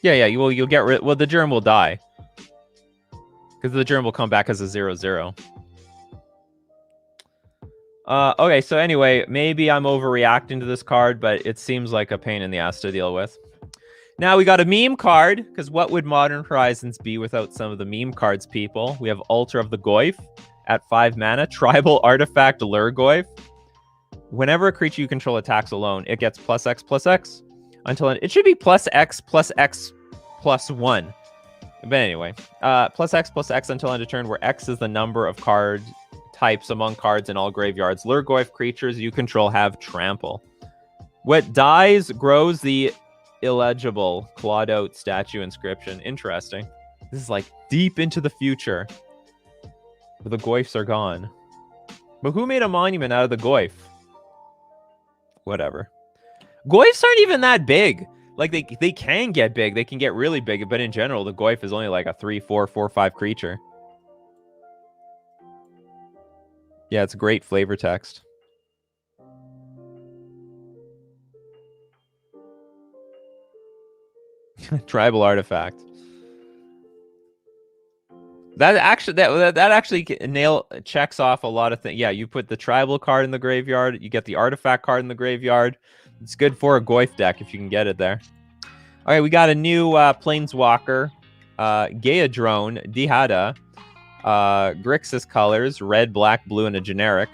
Yeah. You'll get rid. Well, the germ will die because the germ will come back as a 0/0. Okay, so anyway, maybe I'm overreacting to this card, but it seems like a pain in the ass to deal with. Now we got a meme card, because what would Modern Horizons be without some of the meme cards, people? We have Altar of the Goyf at 5 mana, Tribal Artifact Lurgoyf. Whenever a creature you control attacks alone, it gets +X/+X until it should be +X+X+1. But anyway, +X/+X until end of turn, where X is the number of card types among cards in all graveyards. Lurgoyf creatures you control have trample. What dies grows the illegible clawed out statue inscription. Interesting. This is like deep into the future. The Goyfs are gone. But who made a monument out of the Goyf? Whatever. Goyfs aren't even that big. Like they can get big. They can get really big. But in general, the Goyf is only like a 3/4, 4/5 creature. Yeah, it's a great flavor text. Tribal Artifact. That actually checks off a lot of things. Yeah, you put the tribal card in the graveyard. You get the artifact card in the graveyard. It's good for a Goyf deck if you can get it there. All right, we got a new Planeswalker. Gaeadrone, Dihada. Grixis colors, red, black, blue, and a generic.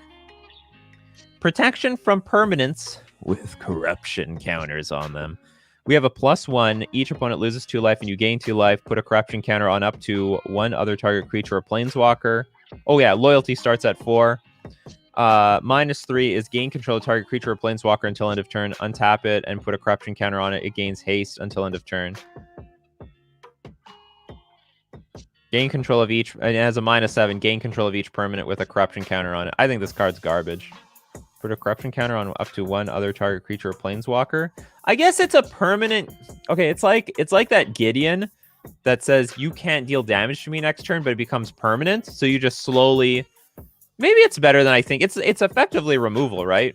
Protection from permanents with corruption counters on them. We have a +1. Each opponent loses 2 life and you gain 2 life. Put a corruption counter on up to 1 other target creature or planeswalker. Oh yeah, loyalty starts at 4. -3 is gain control of target creature or planeswalker until end of turn. Untap it and put a corruption counter on it. It gains haste until end of turn. Gain control of each, and it has a -7. Gain control of each permanent with a corruption counter on it. I think this card's garbage. Put a corruption counter on up to 1 other target creature or planeswalker. I guess it's a permanent. Okay, it's like that Gideon that says you can't deal damage to me next turn, but it becomes permanent. So you just slowly. Maybe it's better than I think. It's effectively removal, right?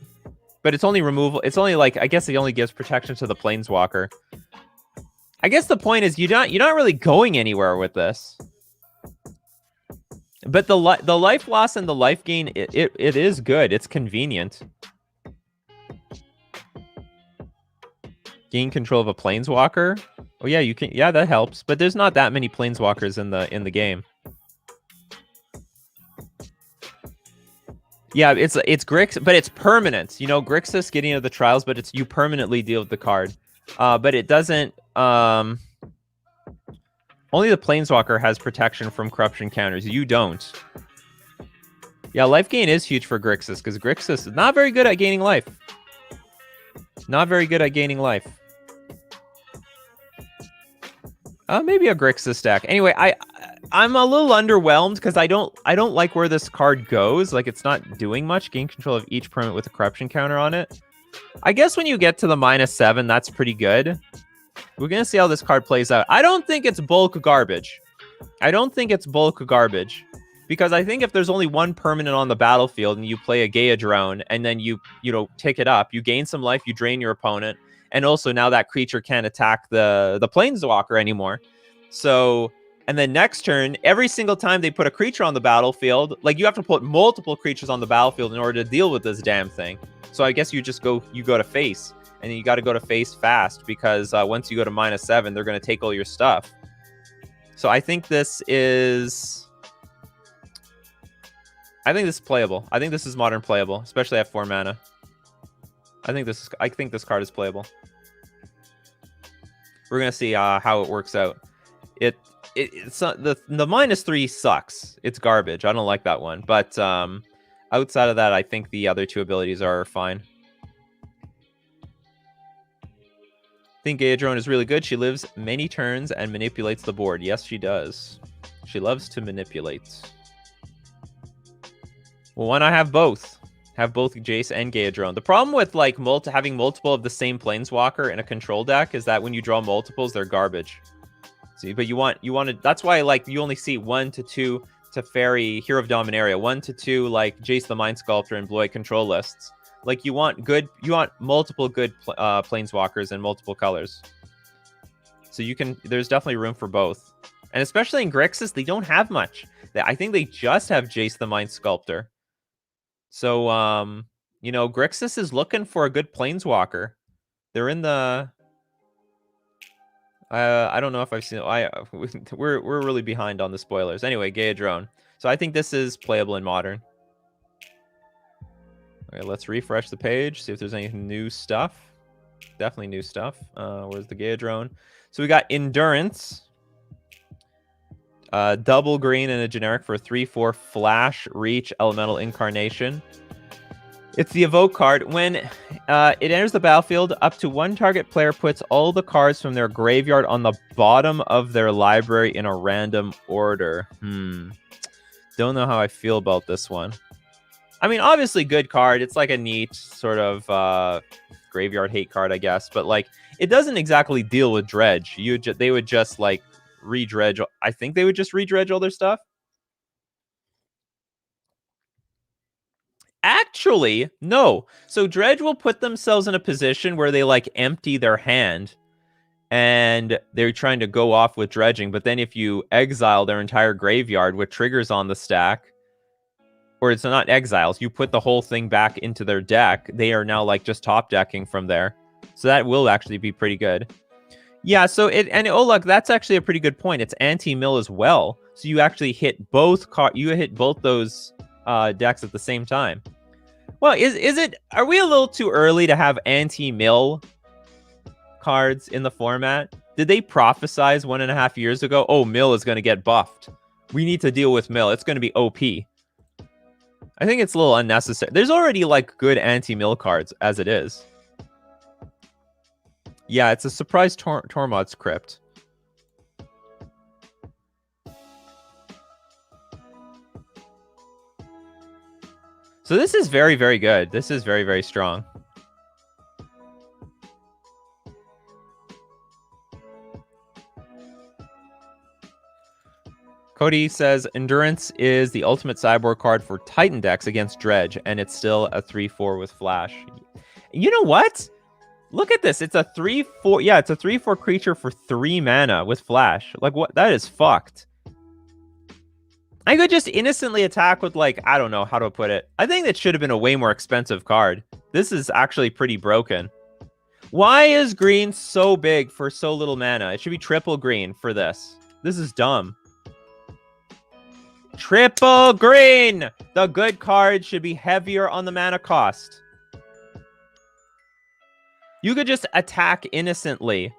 But it's only removal. It's only like, I guess it only gives protection to the planeswalker. I guess the point is you're not really going anywhere with this. But the life loss and the life gain, it is good. It's convenient. Gain control of a planeswalker. Oh yeah, you can. Yeah, that helps. But there's not that many planeswalkers in the game. Yeah, it's Grix, but it's permanent. You know, Grixis getting into the trials, but it's you permanently deal with the card. But it doesn't. Only the planeswalker has protection from corruption counters. You don't. Yeah, life gain is huge for Grixis because Grixis is not very good at gaining life. Not very good at gaining life. Maybe a Grixis deck. Anyway, I'm a little underwhelmed because I don't like where this card goes. Like, it's not doing much. Gain control of each permanent with a corruption counter on it. I guess when you get to the -7, that's pretty good. We're going to see how this card plays out. I don't think it's bulk garbage. I don't think it's bulk garbage. Because I think if there's only one permanent on the battlefield and you play a Gaia Drone and then you tick it up, you gain some life, you drain your opponent. And also now that creature can't attack the Planeswalker anymore. So, and then next turn, every single time they put a creature on the battlefield, like you have to put multiple creatures on the battlefield in order to deal with this damn thing. So I guess you go to face. And you got to go to face fast because once you go to -7, they're going to take all your stuff. So I think this is playable. I think this is modern playable, especially at 4 mana. I think this card is playable. We're gonna see how it works out. It's not, the -3 sucks. It's garbage. I don't like that one. But outside of that, I think the other two abilities are fine. I think Gaia Drone is really good. She lives many turns and manipulates the board. Yes, she does. She loves to manipulate. Well, why not have both? Have both Jace and Gaia Drone. The problem with like having multiple of the same Planeswalker in a control deck is that when you draw multiples, they're garbage. See, but you want to. That's why like you only see 1 to 2 Teferi, Hero of Dominaria, 1 to 2 like Jace the Mind Sculptor and Blue Eye control lists. Like you want multiple good Planeswalkers in multiple colors. So there's definitely room for both. And especially in Grixis, they don't have much. I think they just have Jace the Mind Sculptor. So, Grixis is looking for a good Planeswalker. They're in the... I don't know if I've seen... We're really behind on the spoilers. Anyway, Gaia Drone. So I think this is playable in Modern. Okay, let's refresh the page, see if there's any new stuff. Definitely new stuff. Where's the Gaia Drone? So we got Endurance. Double green and a generic for 3/4 Flash Reach Elemental Incarnation. It's the Evoke card. When it enters the battlefield, up to one target player puts all the cards from their graveyard on the bottom of their library in a random order. Don't know how I feel about this one. I mean, obviously good card. It's like a neat sort of graveyard hate card, I guess. But like, it doesn't exactly deal with dredge. They would just like redredge. I think they would just redredge all their stuff. Actually, no. So dredge will put themselves in a position where they like empty their hand and they're trying to go off with dredging. But then if you exile their entire graveyard with triggers on the stack, or it's not exiles, you put the whole thing back into their deck, they are now like just top decking from there. So that will actually be pretty good. Yeah, so oh look, that's actually a pretty good point. It's anti-mill as well. So you actually hit both those decks at the same time. Well, are we a little too early to have anti-mill cards in the format? Did they prophesize 1.5 years ago? Oh, mill is going to get buffed. We need to deal with mill. It's going to be OP. I think it's a little unnecessary. There's already like good anti-mill cards as it is. Yeah, it's a surprise Tormod's Crypt. So this is very, very good. This is very, very strong. Cody says, Endurance is the ultimate sideboard card for Titan decks against Dredge, and it's still a 3/4 with Flash. You know what? Look at this. It's a 3/4. Yeah, it's a 3/4 creature for 3 mana with Flash. Like, what? That is fucked. I could just innocently attack with, like, I don't know how to put it. I think that should have been a way more expensive card. This is actually pretty broken. Why is green so big for so little mana? It should be triple green for this. This is dumb. Triple green! The good card should be heavier on the mana cost. You could just attack innocently.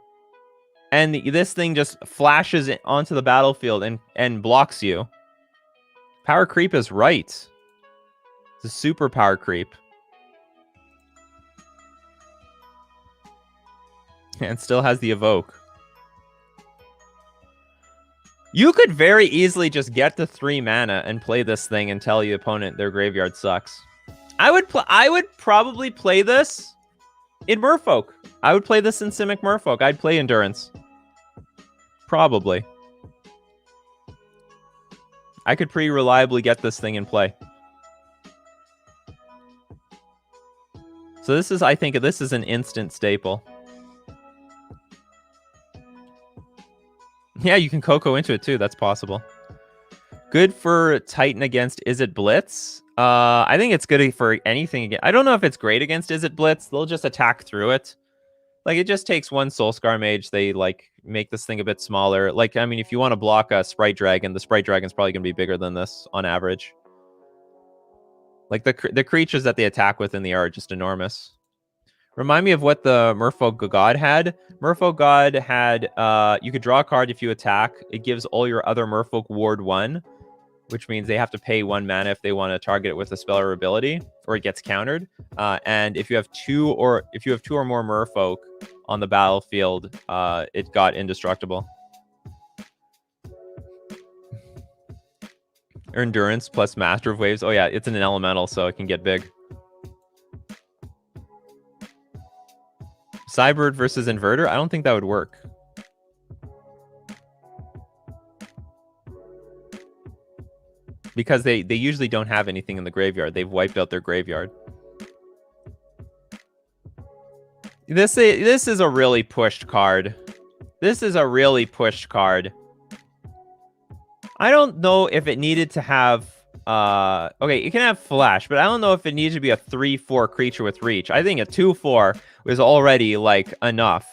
And this thing just flashes it onto the battlefield and blocks you. Power creep is right. It's a super power creep. And still has the evoke. You could very easily just get to 3 mana and play this thing and tell your opponent their graveyard sucks. I would probably play this in Merfolk. I would play this in Simic Merfolk. I'd play Endurance. Probably. I could pretty reliably get this thing in play. So this is, I think, this is an instant staple. Yeah, you can Coco into it too. That's possible. Good for Titan against Is It Blitz? I think it's good for anything again. I don't know if it's great against Is It Blitz. They'll just attack through it. Like, it just takes one Soulscar Mage. They, like, make this thing a bit smaller. Like, I mean, if you want to block a Sprite Dragon, the Sprite Dragon's probably going to be bigger than this on average. Like, the creatures that they attack with in the air are just enormous. Remind me of what the Merfolk God had. Merfolk God had, you could draw a card if you attack. It gives all your other Merfolk Ward 1, which means they have to pay 1 mana if they want to target it with a spell or ability, or it gets countered. And if you have two or more Merfolk on the battlefield, it got indestructible. Endurance plus Master of Waves. Oh yeah, it's an elemental, so it can get big. Cybird versus Inverter? I don't think that would work. Because they usually don't have anything in the graveyard. They've wiped out their graveyard. This is a really pushed card. This is a really pushed card. I don't know if it needed to have... okay, it can have Flash, but I don't know if it needs to be a 3/4 creature with Reach. I think a 2/4 was already, like, enough.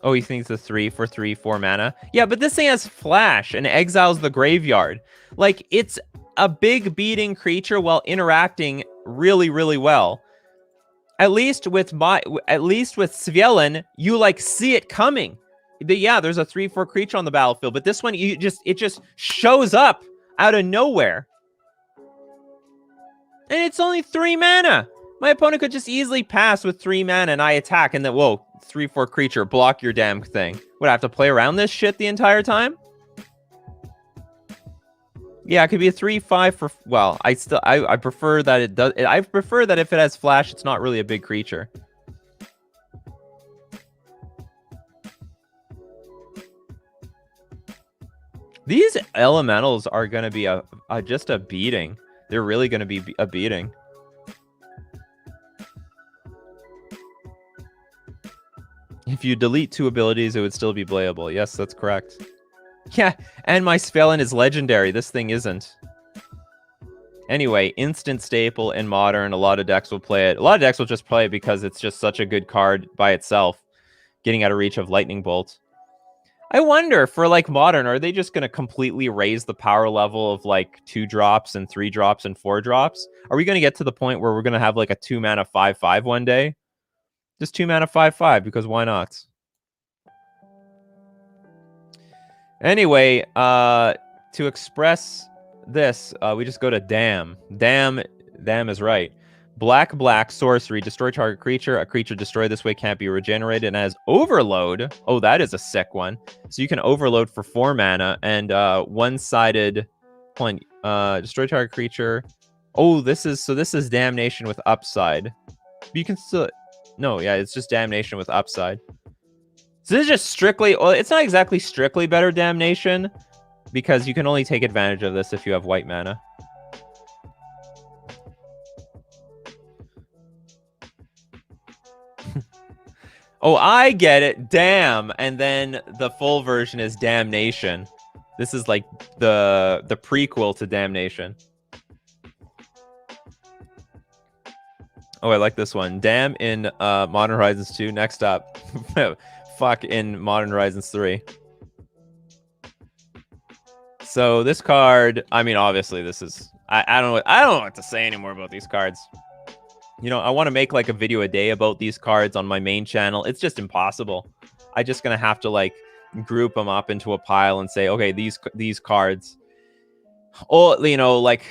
Oh, he thinks the 3 for 3/4 mana. Yeah, but this thing has Flash and exiles the graveyard. Like, it's a big beating creature while interacting really, really well. At least with Svelin, you like see it coming. Yeah, there's a 3/4 creature on the battlefield, but this one it just shows up out of nowhere. And it's only 3 mana. My opponent could just easily pass with 3 mana and I attack and then, whoa, 3/4 creature, block your damn thing. Would I have to play around this shit the entire time? Yeah, it could be a 3/5 for, well, I prefer that it does, I prefer that if it has Flash, it's not really a big creature. These elementals are going to be just a beating. They're really going to be a beating. If you delete 2 abilities, it would still be playable. Yes, that's correct. Yeah, and my Svelin is legendary. This thing isn't. Anyway, instant staple in Modern. A lot of decks will play it. A lot of decks will just play it because it's just such a good card by itself. Getting out of reach of Lightning Bolt. I wonder, for, like, Modern, are they just going to completely raise the power level of, like, 2 drops and 3 drops and 4 drops? Are we going to get to the point where we're going to have, like, a 2 mana 5/5 one day? Just 2 mana 5/5, because why not? Anyway, to express this, we just go to Damn. Damn is right. Black, sorcery, destroy target creature. A creature destroyed this way can't be regenerated, and has Overload. Oh, that is a sick one. So you can Overload for 4 mana, and one-sided point. Destroy target creature. Oh, this is Damnation with upside. You can still... No, yeah, it's just Damnation with upside. So this is just strictly... Well, it's not exactly strictly better Damnation, because you can only take advantage of this if you have white mana. Oh, I get it. Damn. And then the full version is Damnation. This is like the prequel to Damnation. Oh, I like this one. Damn in Modern Horizons 2. Next up. Fuck in Modern Horizons 3. So this card, I mean, obviously this is... I don't know what to say anymore about these cards. You know, I want to make like a video a day about these cards on my main channel. It's just impossible. I'm just going to have to like group them up into a pile and say, okay, these cards. Oh, you know, like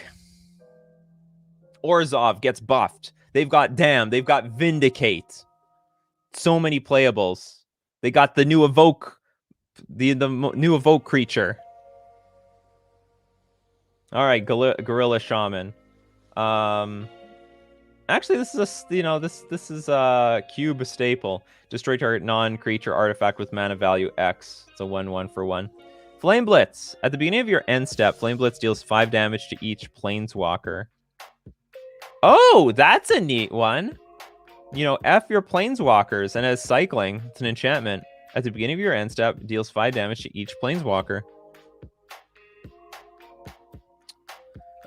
Orzhov gets buffed. They've got Damn. They've got Vindicate. So many playables. They got the new Evoke. The new Evoke creature. All right, Guerilla Shaman. Actually, this is this is a cube staple. Destroy target non-creature artifact with mana value X. It's a 1/1 for 1. Flame Blitz. At the beginning of your end step, Flame Blitz deals 5 damage to each planeswalker. Oh, that's a neat one. You know, F your planeswalkers, and as cycling, it's an enchantment. At the beginning of your end step, deals 5 damage to each planeswalker.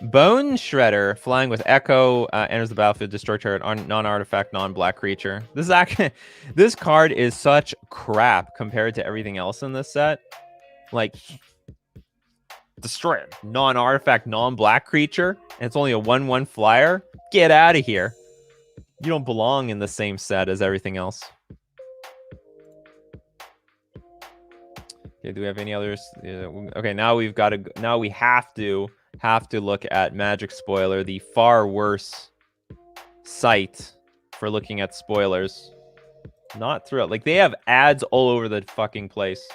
Bone Shredder, flying with Echo, enters the battlefield, destroy target non-artifact, non-black creature. This is actually, this card is such crap compared to everything else in this set. Like, destroy it, non-artifact, non-black creature, and it's only a 1/1 flyer. Get out of here. You don't belong in the same set as everything else. Okay, do we have any others? Okay, now we've got to. Now we have to look at Magic Spoiler, the far worse site for looking at spoilers. Not throughout. Like, they have ads all over the fucking place.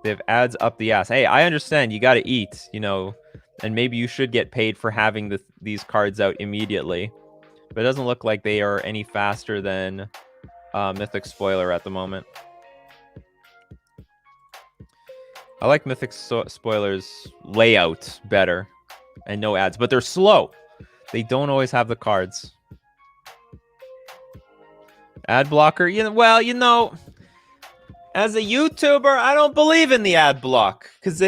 They have ads up the ass. Hey, I understand you got to eat, you know, and maybe you should get paid for having these cards out immediately. But it doesn't look like they are any faster than Mythic Spoiler at the moment. I like Mythic Spoiler's layout better and no ads, but they're slow. They don't always have the cards. Ad blocker, well, you know, as a YouTuber, I don't believe in the ad block because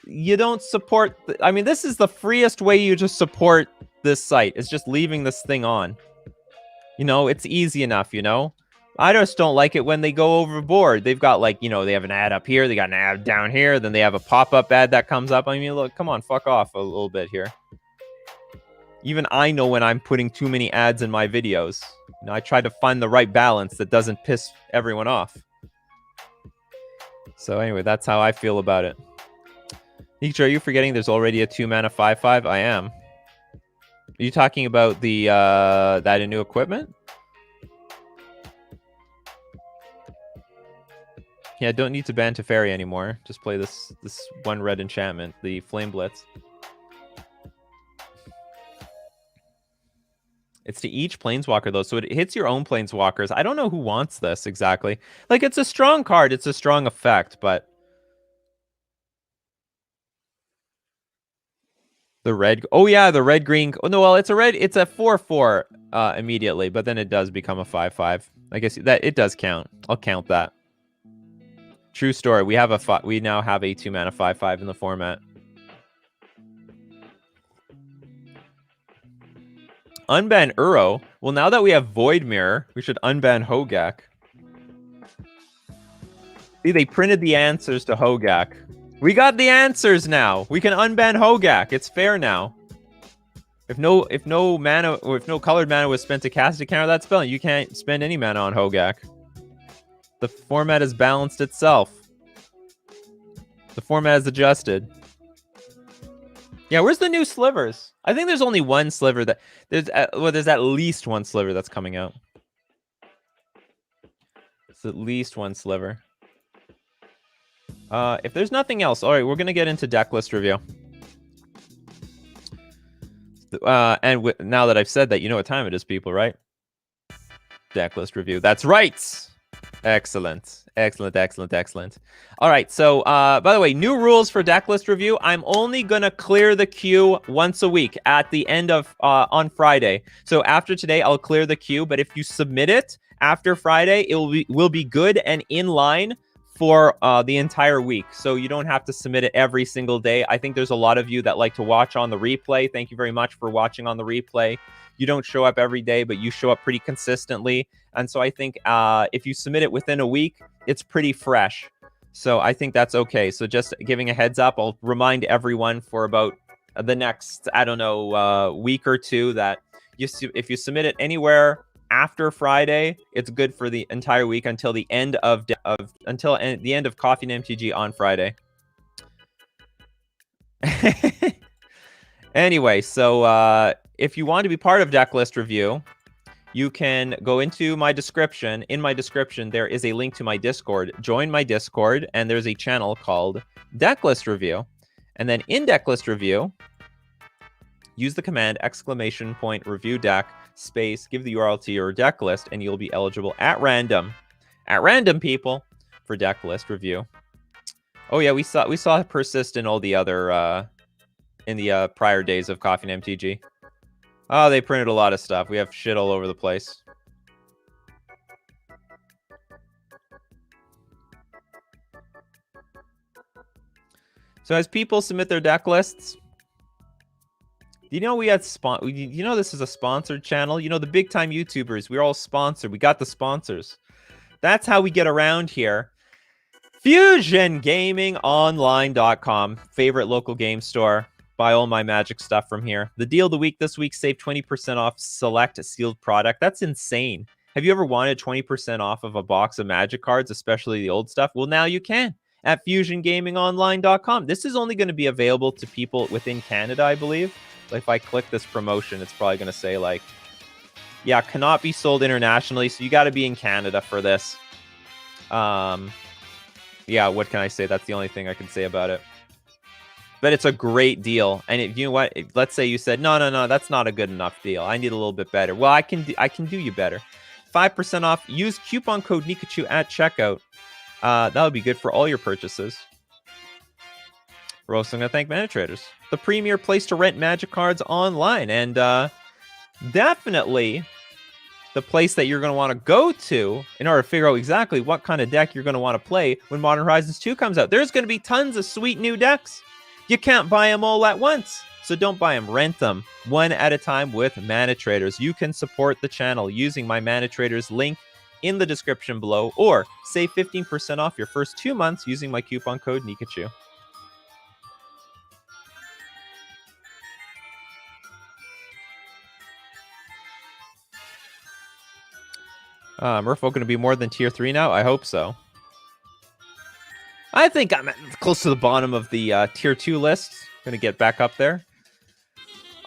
you don't support. I mean, this is the freest way you just support this site. It's just leaving this thing on. You know, it's easy enough, you know. I just don't like it when they go overboard. They've got, like, you know, they have an ad up here, they got an ad down here, then they have a pop-up ad that comes up. I mean, look, come on, fuck off a little bit here. Even I know when I'm putting too many ads in my videos. You know, I try to find the right balance that doesn't piss everyone off. So anyway, that's how I feel about it. Nikachu, are you forgetting there's already a 2-mana 5/5? I am. Are you talking about the that in new equipment? Yeah, don't need to ban Teferi anymore. Just play this one red enchantment, the Flame Blitz. It's to each planeswalker, though, so it hits your own planeswalkers. I don't know who wants this exactly. Like, it's a strong card. It's a strong effect, but... The red... Oh, yeah, the red-green... Oh, no, well, it's a 4/4 immediately, but then it does become a 5/5. I guess that it does count. I'll count that. True story. We now have a 2-mana 5/5 in the format. Unban Uro. Well, now that we have Void Mirror, we should unban Hogak. See, they printed the answers to Hogak. We got the answers now. We can unban Hogak. It's fair now. If no mana or if no colored mana was spent to cast a counter that spell, you can't spend any mana on Hogak. The format is balanced itself. The format is adjusted. Yeah, where's the new slivers? I think there's only one sliver that... There's at least one sliver that's coming out. It's at least one sliver. If there's nothing else... Alright, we're going to get into Decklist review. And now that I've said that, you know what time it is, people, right? Decklist review. That's right! Excellent. Excellent, excellent, excellent. All right, so, by the way, new rules for Decklist review. I'm only going to clear the queue once a week at the end of, on Friday. So after today, I'll clear the queue, but if you submit it after Friday, it will be good and in line for the entire week. So you don't have to submit it every single day. I think there's a lot of you that like to watch on the replay. Thank you very much for watching on the replay. You don't show up every day, but you show up pretty consistently. And so I think if you submit it within a week, it's pretty fresh. So I think that's okay. So just giving a heads up, I'll remind everyone for about the next, I don't know, week or two that if you submit it anywhere after Friday, it's good for the entire week until the end of the end of Coffee and MTG on Friday. Anyway, so if you want to be part of Decklist review, you can go into my description. In my description, there is a link to my Discord. Join my Discord, and there's a channel called Decklist Review. And then in Decklist Review, use the command !review deck space, give the URL to your deck list, and you'll be eligible at random, people, for deck list review. Oh yeah, we saw persist in all the other in the prior days of Coffee and MTG. Oh, they printed a lot of stuff. We have shit all over the place. So as people submit their deck lists, you know we had you know this is a sponsored channel. You know the big time YouTubers, we're all sponsored. We got the sponsors. That's how we get around here. FusionGamingOnline.com, favorite local game store. Buy all my Magic stuff from here. The deal of the week this week, save 20% off select sealed product. That's insane. Have you ever wanted 20% off of a box of Magic cards, especially the old stuff? Well, now you can at FusionGamingOnline.com. This is only going to be available to people within Canada, I believe. Like if I click this promotion, it's probably going to say like, yeah, cannot be sold internationally. So you got to be in Canada for this. Yeah, what can I say? That's the only thing I can say about it. But it's a great deal. And if you know what, let's say you said, no, that's not a good enough deal. I need a little bit better. Well, I can do you better. 5% off. Use coupon code Nikachu at checkout. That would be good for all your purchases. We're also going to thank Mana Traders, the premier place to rent Magic cards online. And definitely the place that you're going to want to go to in order to figure out exactly what kind of deck you're going to want to play when Modern Horizons 2 comes out. There's going to be tons of sweet new decks. You can't buy them all at once, so don't buy them. Rent them one at a time with Mana Traders. You can support the channel using my Mana Traders link in the description below, or save 15% off your first 2 months using my coupon code Nikachu. Merfolk going to be more than tier 3 now? I hope so. I think I'm close to the bottom of the tier 2 list. Going to get back up there.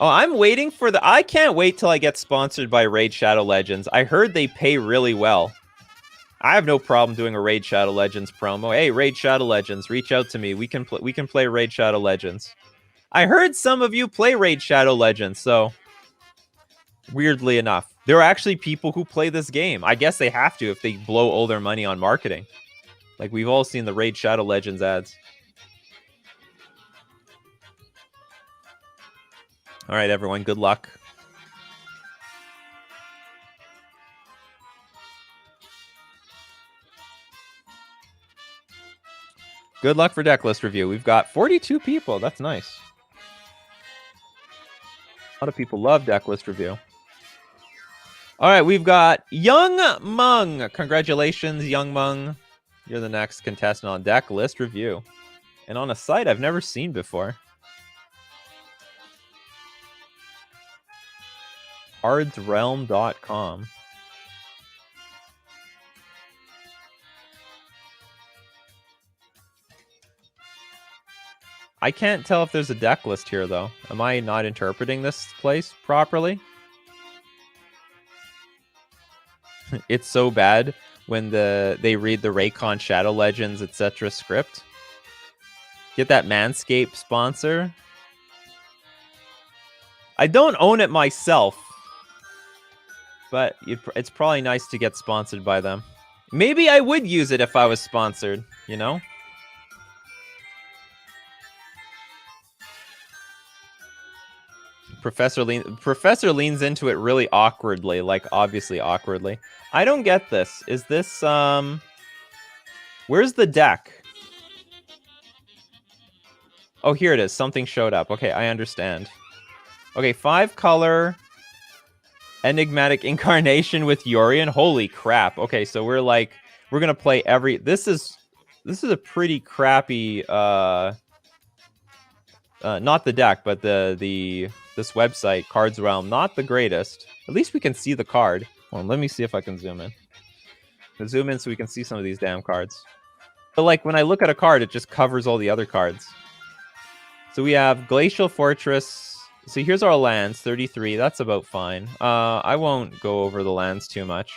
Oh, I'm waiting for the... I can't wait till I get sponsored by Raid Shadow Legends. I heard they pay really well. I have no problem doing a Raid Shadow Legends promo. Hey, Raid Shadow Legends, reach out to me. We can play Raid Shadow Legends. I heard some of you play Raid Shadow Legends, so... Weirdly enough, there are actually people who play this game. I guess they have to if they blow all their money on marketing. Like, we've all seen the Raid Shadow Legends ads. All right, everyone, good luck. Good luck for Decklist review. We've got 42 people. That's nice. A lot of people love Decklist review. All right, we've got Young Mung. Congratulations, Young Mung. You're the next contestant on Decklist review. And on a site I've never seen before. cardsrealm.com. I can't tell if there's a deck list here, though. Am I not interpreting this place properly? It's so bad when they read the Raycon Shadow Legends, etc. script. Get that Manscaped sponsor. I don't own it myself, but it's probably nice to get sponsored by them. Maybe I would use it if I was sponsored, you know? Professor leans into it really awkwardly, like obviously awkwardly. I don't get this. Is this where's the deck? Oh, here it is. Something showed up. Okay, I understand. Okay, 5-color enigmatic incarnation with Yorion. Holy crap. Okay, so we're gonna play every... This is a pretty crappy not the deck, but this website, Cards Realm, not the greatest. At least we can see the card. Hold on, let me see if I can zoom in. Let's zoom in so we can see some of these damn cards. But like when I look at a card, it just covers all the other cards. So we have Glacial Fortress. So here's our lands, 33. That's about fine. I won't go over the lands too much.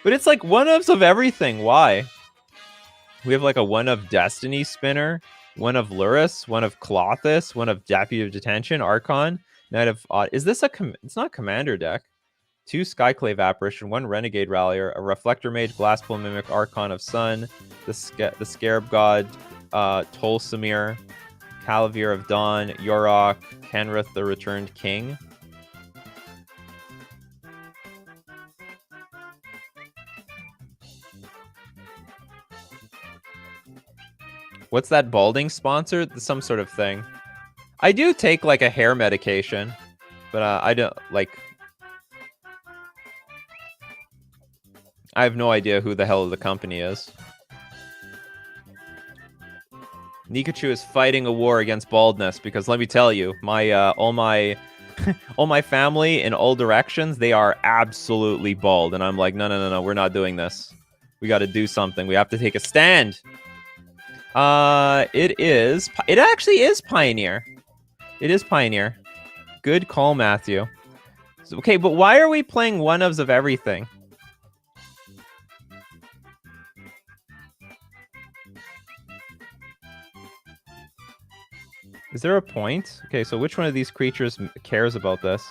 But it's like one-ofs of everything. Why? We have like a one of Destiny Spinner, one of Luris, one of Clothis, one of Deputy of Detention, Archon, Knight of Odd. Is this a it's not a commander deck. 2 Skyclave Apparition, 1 Renegade Rallier, a Reflector Mage, Glasspool Mimic, Archon of Sun, the Scarab God, Tolsamir, Calavir of Dawn, Yorok, Kenrith the Returned King. What's that balding sponsor? Some sort of thing. I do take like a hair medication, but I don't like. I have no idea who the hell the company is. Nikachu is fighting a war against baldness because let me tell you, my all my all my family in all directions, they are absolutely bald, and I'm like, no, we're not doing this. We got to do something. We have to take a stand. It actually is Pioneer. It is Pioneer. Good call, Matthew. So, okay, but why are we playing one-ofs of everything? Is there a point? Okay, so which one of these creatures cares about this?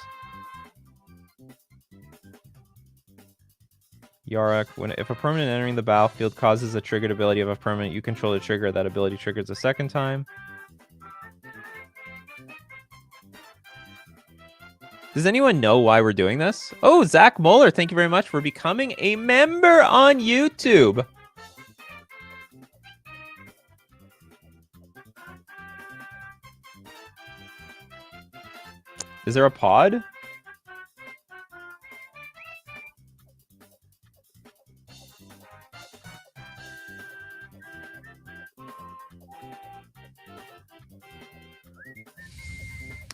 Yarok, if a permanent entering the battlefield causes a triggered ability of a permanent you control to trigger, that ability triggers a second time. Does anyone know why we're doing this? Oh, Zach Moeller, thank you very much for becoming a member on YouTube. Is there a pod?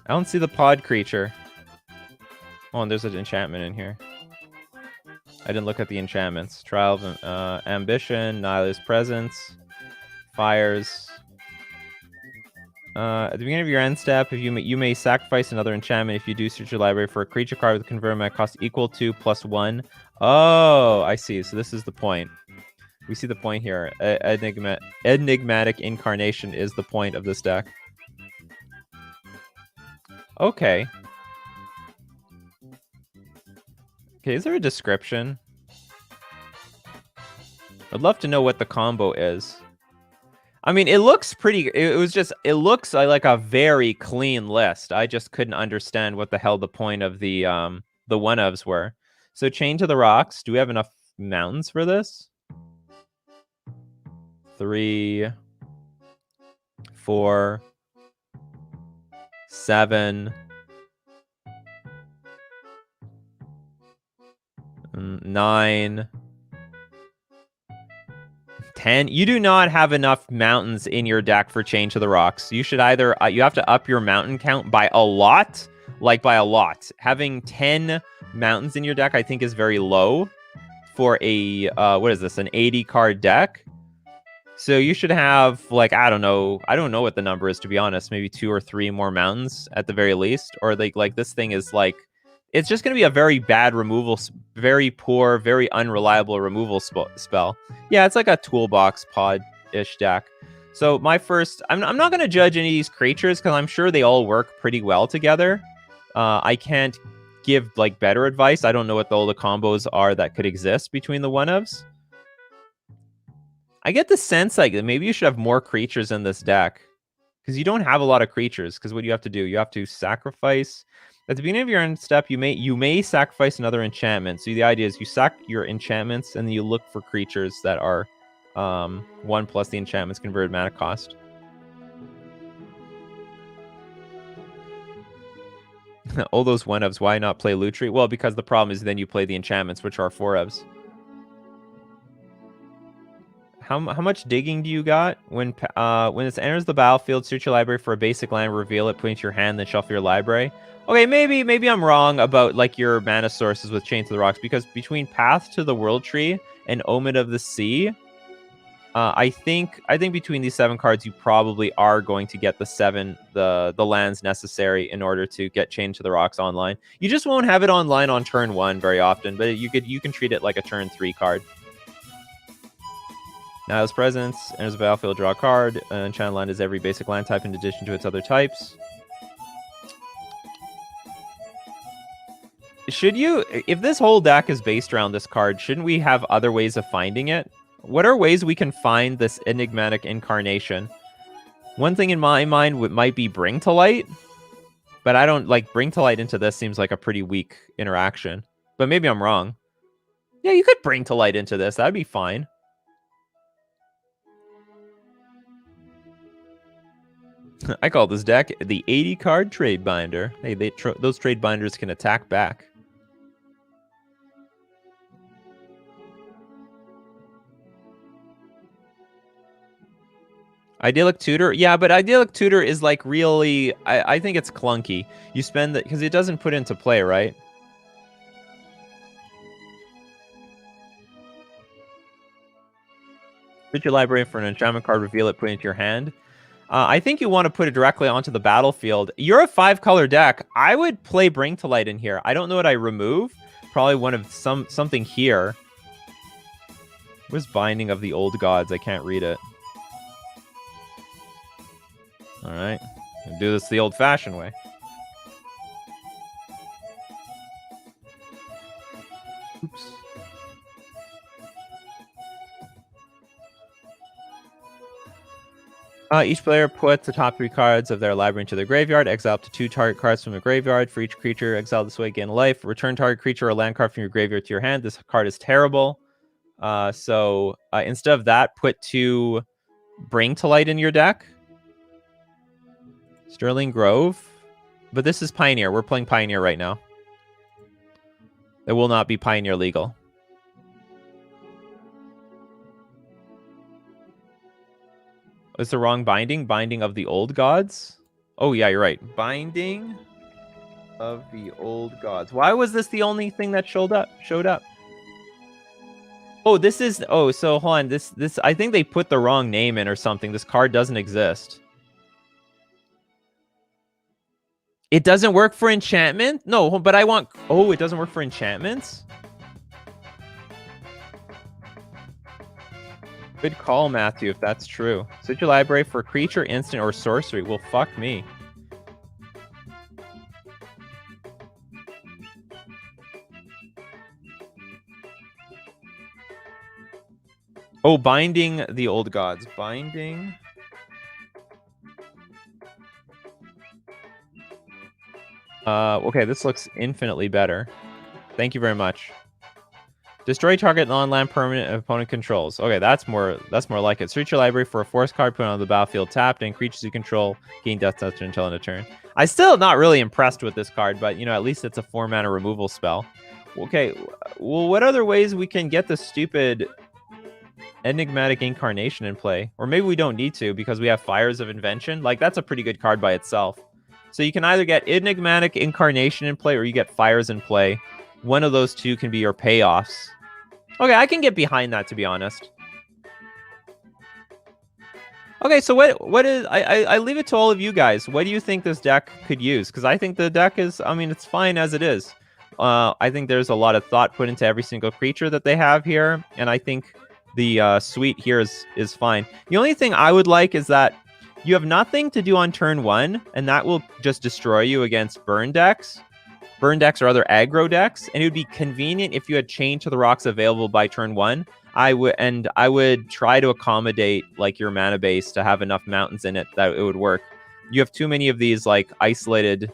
I don't see the pod creature. Oh, and there's an enchantment in here. I didn't look at the enchantments. Trial of Ambition, Nihilist Presence, Fires. At the beginning of your end step, if you may sacrifice another enchantment. If you do, search your library for a creature card with a converted cost equal to +1. Oh, I see. So this is the point. We see the point here. Enigmatic Incarnation is the point of this deck. Okay. Okay, is there a description? I'd love to know what the combo is. I mean, it looks pretty... It looks like a very clean list. I just couldn't understand what the hell the point of the one-ofs were. So, Chain to the Rocks. Do we have enough mountains for this? 3, 4, 7, 9, 10. You do not have enough mountains in your deck for Chain to the Rocks. You should either you have to up your mountain count by a lot, like by a lot. Having 10 mountains in your deck, I think, is very low for a what is this? An 80 card deck. So you should have, like, I don't know what the number is, to be honest. Maybe 2 or 3 more mountains at the very least. Or like this thing is like, it's just going to be a very bad removal, very poor, very unreliable removal spell. Yeah, it's like a toolbox pod-ish deck. So my first, I'm not going to judge any of these creatures because I'm sure they all work pretty well together. I can't give like better advice. I don't know what all the combos are that could exist between the one-ofs. I get the sense like maybe you should have more creatures in this deck because you don't have a lot of creatures. Because what do you have to do? You have to sacrifice at the beginning of your end step. You may sacrifice another enchantment. So the idea is you sack your enchantments and then you look for creatures that are 1 plus the enchantment's converted mana cost. All those 1-ofs. Why not play Lutri? Well, because the problem is then you play the enchantments, which are 4-ofs. How much digging do you got? When it enters the battlefield, search your library for a basic land, reveal it, put it into your hand, then shuffle your library. Okay, maybe I'm wrong about like your mana sources with Chain to the Rocks, because between Path to the World Tree and Omen of the Sea, I think between these 7 cards, you probably are going to get the lands necessary in order to get Chain to the Rocks online. You just won't have it online on turn 1 very often, but you can treat it like a turn 3 card. Nihilist Presence, enters the battlefield, draw a card. Enchanted land is every basic land type in addition to its other types. should you, if this whole deck is based around this card, shouldn't we have other ways of finding it? What are ways we can find this enigmatic incarnation? One thing in my mind might be Bring to Light, but I don't like Bring to Light into this seems like a pretty weak interaction. But maybe I'm wrong. Yeah, you could Bring to Light into this. That'd be fine. I call this deck the 80 card trade binder. Hey, those trade binders can attack back. Idyllic Tutor? Yeah, but Idyllic Tutor is like really... I think it's clunky. You spend the... Because it doesn't put into play, right? Put your library for an enchantment card, reveal it, put it into your hand. I think you want to put it directly onto the battlefield. You're a 5-color deck. I would play Bring to Light in here. I don't know what I remove. Probably one of something here. Where's Binding of the Old Gods? I can't read it. All right. We'll do this the old-fashioned way. Oops. Each player puts the top 3 cards of their library into their graveyard. Exile up to 2 target cards from the graveyard. For each creature exiled this way, gain life. Return target creature or land card from your graveyard to your hand. This card is terrible. So instead of that, put 2 Bring to Light in your deck. Sterling Grove. But this is Pioneer. We're playing Pioneer right now. It will not be Pioneer legal. It's the wrong binding. Binding of the Old Gods. Oh, yeah, you're right. Binding of the Old Gods. Why was this the only thing that showed up? Oh, this is... Oh, so hold on. This I think they put the wrong name in or something. This card doesn't exist. It doesn't work for enchantment? No, but I want... Oh, it doesn't work for enchantments? Good call, Matthew, if that's true. Search your library for creature, instant, or sorcery. Well, fuck me. Oh, Binding the Old Gods. Binding... Okay, this looks infinitely better. Thank you very much. Destroy target non-land permanent opponent controls. Okay, that's more like it. Search your library for a force card, put it on the battlefield tapped, and creatures you control gain death touch until end of turn. I'm still not really impressed with this card, but you know, at least it's a 4-mana removal spell. Okay, well, what other ways we can get the stupid enigmatic incarnation in play? Or maybe we don't need to because we have Fires of Invention. Like, that's a pretty good card by itself. So you can either get enigmatic incarnation in play or you get Fires in play. One of those two can be your payoffs. Okay, I can get behind that, to be honest. Okay, so what is... I leave it to all of you guys. What do you think this deck could use? Because I think the deck is... I mean, it's fine as it is. I think there's a lot of thought put into every single creature that they have here. And I think the suite here is fine. The only thing I would like is that you have nothing to do on turn 1, and that will just destroy you against burn decks. Burn decks or other aggro decks, and it would be convenient if you had Chain to the Rocks available by turn 1. I would try to accommodate like your mana base to have enough mountains in it that it would work. You have too many of these like isolated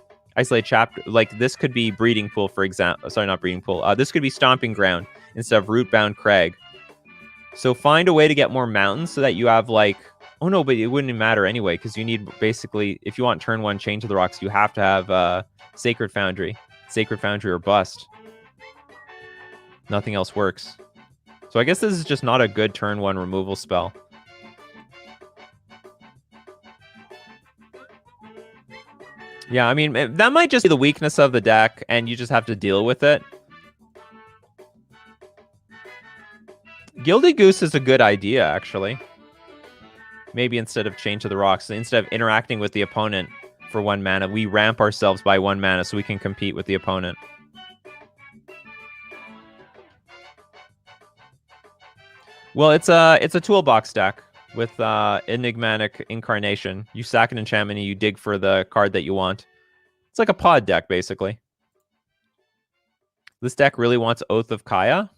chapter. Like this could be Breeding Pool, for example. Sorry, not Breeding Pool. This could be Stomping Ground instead of Rootbound Crag. So find a way to get more mountains so that you have like... Oh no, but it wouldn't matter anyway because you need basically, if you want turn 1 Chain to the Rocks, you have to have Sacred Foundry. Sacred Foundry or bust. Nothing else works. So I guess this is just not a good turn 1 removal spell. Yeah, I mean, that might just be the weakness of the deck, and you just have to deal with it. Gilded Goose is a good idea, actually. Maybe instead of Chain to the Rocks, instead of interacting with the opponent for 1 mana, we ramp ourselves by 1 mana so we can compete with the opponent. Well, it's a toolbox deck with enigmatic incarnation. You sack an enchantment and you dig for the card that you want. It's like a pod deck, basically. This deck really wants Oath of Kaya.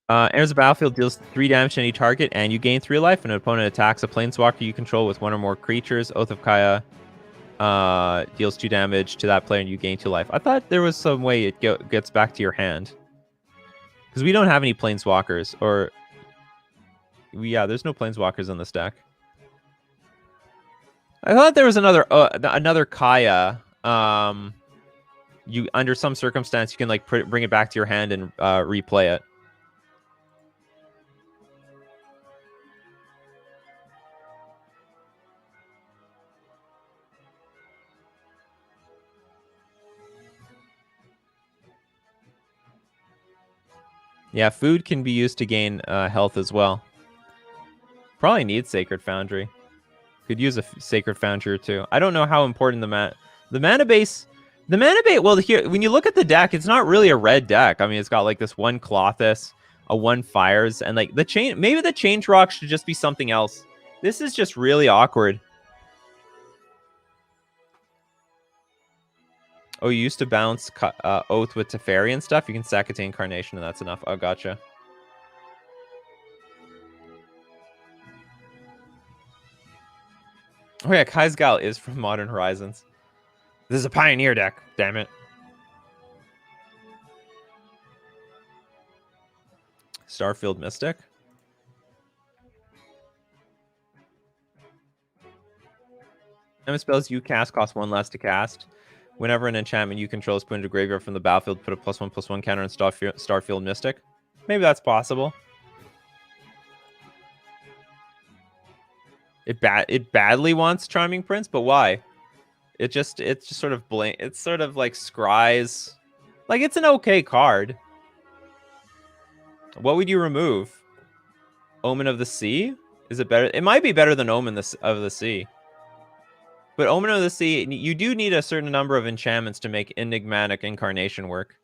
Enters the battlefield, deals 3 damage to any target, and you gain 3 life. When an opponent attacks a planeswalker you control with 1 or more creatures, Oath of Kaya deals 2 damage to that player, and you gain 2 life. I thought there was some way it gets back to your hand. Because we don't have any planeswalkers, or... Yeah, there's no planeswalkers in this deck. I thought there was another Kaya. You under some circumstance you can like bring it back to your hand and replay it. Yeah, food can be used to gain health as well. Probably needs Sacred Foundry. Could use a Sacred Foundry or two. I don't know how important the mana base. Well, here when you look at the deck, it's not really a red deck. I mean, it's got like this 1 Clothis, a 1 Fires, and like the chain. Maybe the Change Rock should just be something else. This is just really awkward. Oh, you used to bounce Oath with Teferi and stuff? You can sack it to Incarnation and that's enough. Oh, gotcha. Oh yeah, Kai's Gal is from Modern Horizons. This is a Pioneer deck, damn it. Starfield Mystic. How spells you cast cost 1 less to cast. Whenever an enchantment you control is put into graveyard from the battlefield, put a +1/+1 counter on Starfield Mystic. Maybe that's possible. It badly wants Charming Prince, but why? It's just sort of blank. It's sort of like Scries. Like it's an okay card. What would you remove? Omen of the Sea? Is it better? It might be better than Omen of the Sea. But Omen of the Sea, you do need a certain number of enchantments to make Enigmatic Incarnation work.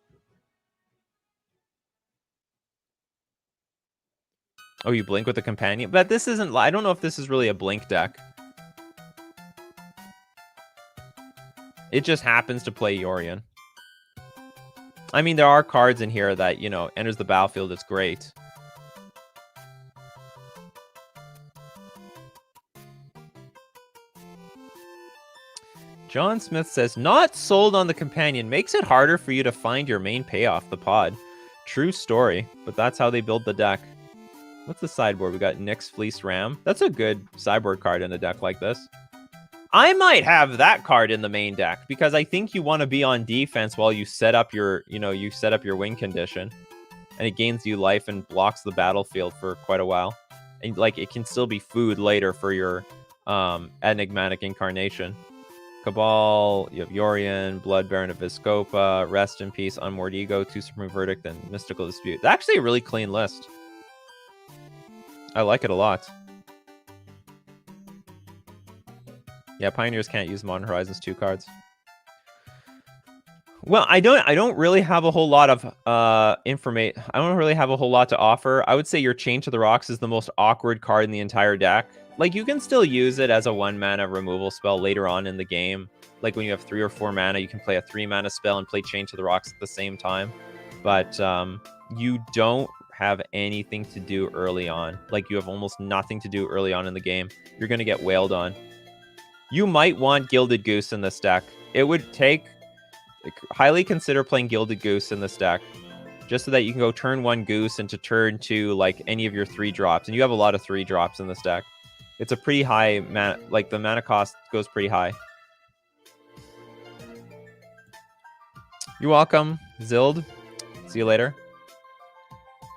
Oh, you blink with the companion? But this isn't... I don't know if this is really a blink deck. It just happens to play Yorion. I mean, there are cards in here that, you know, enters the battlefield. It's great. John Smith says, not sold on the companion. Makes it harder for you to find your main payoff, the pod. True story, but that's how they build the deck. What's the sideboard? We got Nyx Fleece Ram. That's a good sideboard card in a deck like this. I might have that card in the main deck because I think you want to be on defense while you set up your, you set up your win condition. And it gains you life and blocks the battlefield for quite a while. And like it can still be food later for your enigmatic incarnation. Cabal, you have Yorion, Blood Baron of Viscopa, Rest in Peace, Unmoored Ego, 2 Supreme Verdict, and Mystical Dispute. It's actually a really clean list. I like it a lot. Yeah, Pioneers can't use Modern Horizons 2 cards. Well, I don't really have a whole lot of information. I don't really have a whole lot to offer. I would say your Chain to the Rocks is the most awkward card in the entire deck. Like, you can still use it as a 1-mana removal spell later on in the game. Like, when you have 3 or 4 mana, you can play a 3-mana spell and play Chain to the Rocks at the same time. But you don't have anything to do early on. Like, you have almost nothing to do early on in the game. You're going to get wailed on. You might want Gilded Goose in this deck. It would take... highly consider playing Gilded Goose in this deck. Just so that you can go turn 1 Goose into turn 2, like, any of your 3 drops. And you have a lot of 3 drops in this deck. It's a pretty high mana, like the mana cost goes pretty high. You're welcome, Zild. See you later.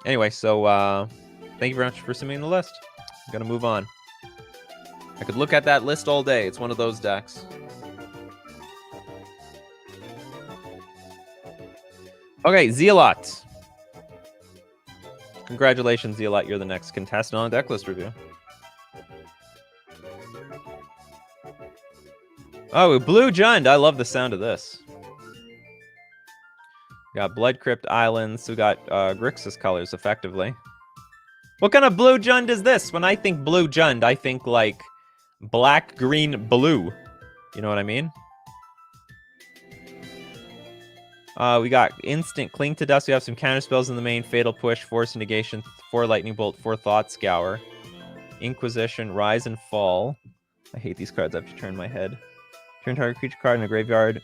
Anyway, so thank you very much for submitting the list. I'm gonna move on. I could look at that list all day. It's one of those decks. Okay, Zealot. Congratulations, Zealot. You're the next contestant on Decklist review. Oh, Blue Jund. I love the sound of this. We got Blood Crypt Islands. We got Grixis colors, effectively. What kind of Blue Jund is this? When I think Blue Jund, I think, like, black, green, blue. You know what I mean? We got instant Cling to Dust. We have some counter spells in the main. Fatal Push, Force Negation, 4 Lightning Bolt, 4 Thought Scour. Inquisition, Rise and Fall. I hate these cards. I have to turn my head. Turn target creature card in a graveyard.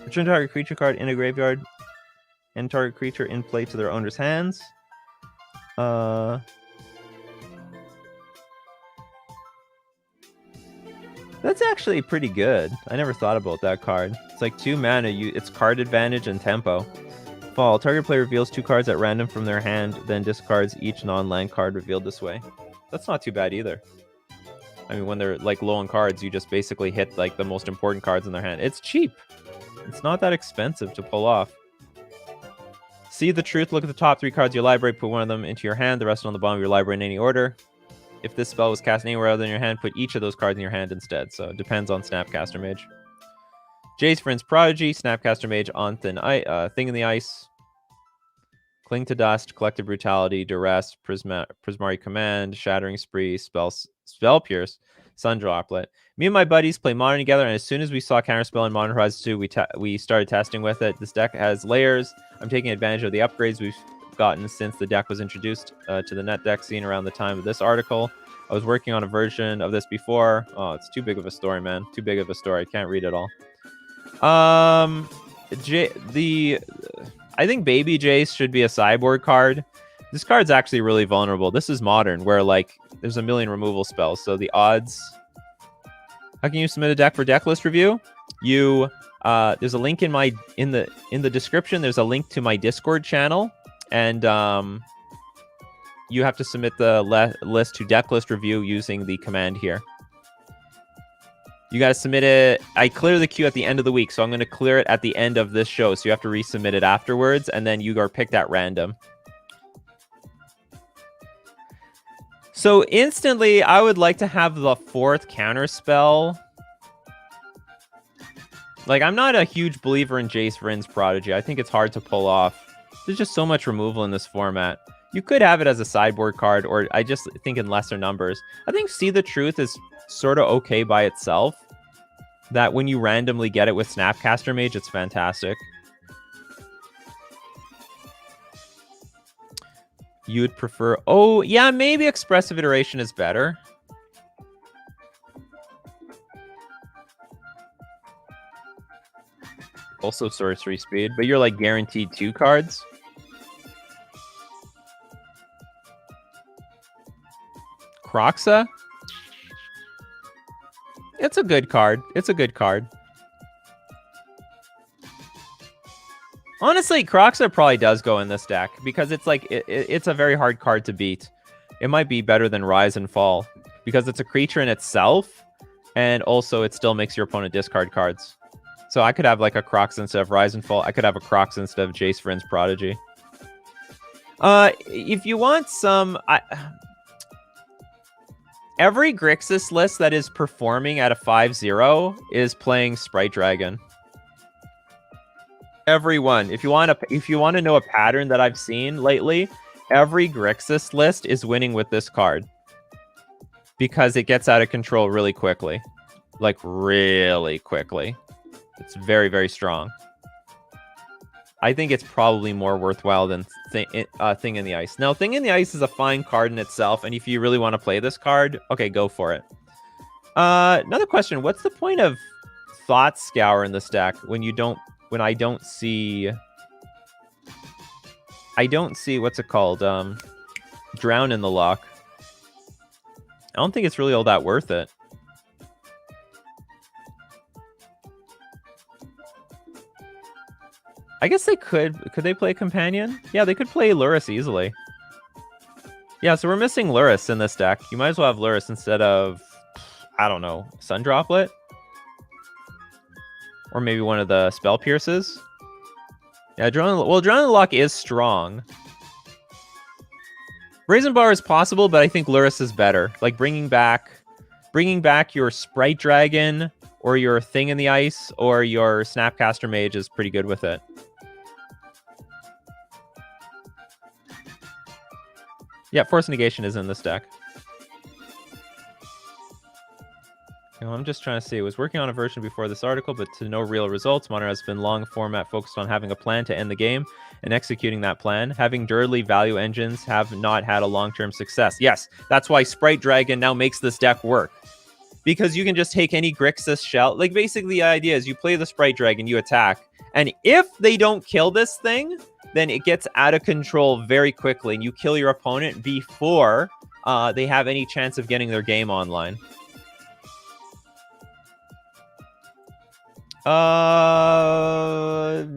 Return target creature card in a graveyard. And target creature in play to their owner's hands. That's actually pretty good. I never thought about that card. It's like 2 mana. It's card advantage and tempo. Fall. Target player reveals 2 cards at random from their hand, then discards each non-land card revealed this way. That's not too bad either. I mean, when they're like low on cards, you just basically hit like the most important cards in their hand. It's cheap. It's not that expensive to pull off. See the truth. Look at the top 3 cards of your library. Put one of them into your hand. The rest on the bottom of your library in any order. If this spell was cast anywhere other than your hand, put each of those cards in your hand instead. So it depends on Snapcaster Mage. Jace Vryn's Prodigy, Snapcaster Mage on Thing in the Ice, Cling to Dust, Collective Brutality, Duress, Prismari Command, Shattering Spree, Spell Pierce, Sun Droplet. Me and my buddies play Modern together, and as soon as we saw Counterspell in Modern Horizons 2, we started testing with it. This deck has layers. I'm taking advantage of the upgrades we've gotten since the deck was introduced to the net deck scene around the time of this article. I was working on a version of this before. Oh, it's too big of a story, man. Too big of a story. I can't read it all. I think Baby Jace should be a sideboard card. This card's actually really vulnerable. This is Modern, where like there's a million removal spells, so the odds. How can you submit a deck for Decklist review? There's a link in the description. There's a link to my Discord channel, and you have to submit the list to Decklist review using the command here. You got to submit it. I clear the queue at the end of the week, so I'm going to clear it at the end of this show. So you have to resubmit it afterwards, and then you are picked at random. So instantly, I would like to have the 4th counter spell. Like, I'm not a huge believer in Jace Vryn's Prodigy. I think it's hard to pull off. There's just so much removal in this format. You could have it as a sideboard card, or I just think in lesser numbers. I think See the Truth is sort of okay by itself. That when you randomly get it with Snapcaster Mage, it's fantastic. You would prefer... Oh, yeah, maybe Expressive Iteration is better. Also Sorcery Speed, but you're like guaranteed 2 cards. Kroxa? It's a good card. It's a good card. Honestly, Kroxa probably does go in this deck because it's like it's a very hard card to beat. It might be better than Rise and Fall because it's a creature in itself, and also it still makes your opponent discard cards. So I could have like a Kroxa instead of Rise and Fall. I could have a Kroxa instead of Jace Vryn's Prodigy. If you want some... Every Grixis list that is performing at a 5/0 is playing Sprite Dragon. Everyone. If you want to know a pattern that I've seen lately, every Grixis list is winning with this card. Because it gets out of control really quickly. Like, really quickly. It's very, very strong. I think it's probably more worthwhile than Thing in the Ice. Now, Thing in the Ice is a fine card in itself, and if you really want to play this card, okay, go for it. Another question: what's the point of Thought Scour in this deck when I don't see what's it called? Drown in the Lock. I don't think it's really all that worth it. I guess they could they play Companion? Yeah, they could play Lurrus easily. Yeah, so we're missing Lurrus in this deck. You might as well have Lurrus instead of, I don't know, Sun Droplet? Or maybe one of the Spell Pierces? Yeah, Drown in the Lock is strong. Brazen Bar is possible, but I think Lurrus is better. Like bringing back your Sprite Dragon, or your Thing in the Ice, or your Snapcaster Mage is pretty good with it. Yeah, Force Negation is in this deck. I'm just trying to see. I was working on a version before this article, but to no real results. Modern has been long format focused on having a plan to end the game and executing that plan. Having dirtly value engines have not had a long-term success. Yes, that's why Sprite Dragon now makes this deck work. Because you can just take any Grixis shell. Like, basically, the idea is you play the Sprite Dragon, you attack. And if they don't kill this thing, then it gets out of control very quickly. And you kill your opponent before they have any chance of getting their game online.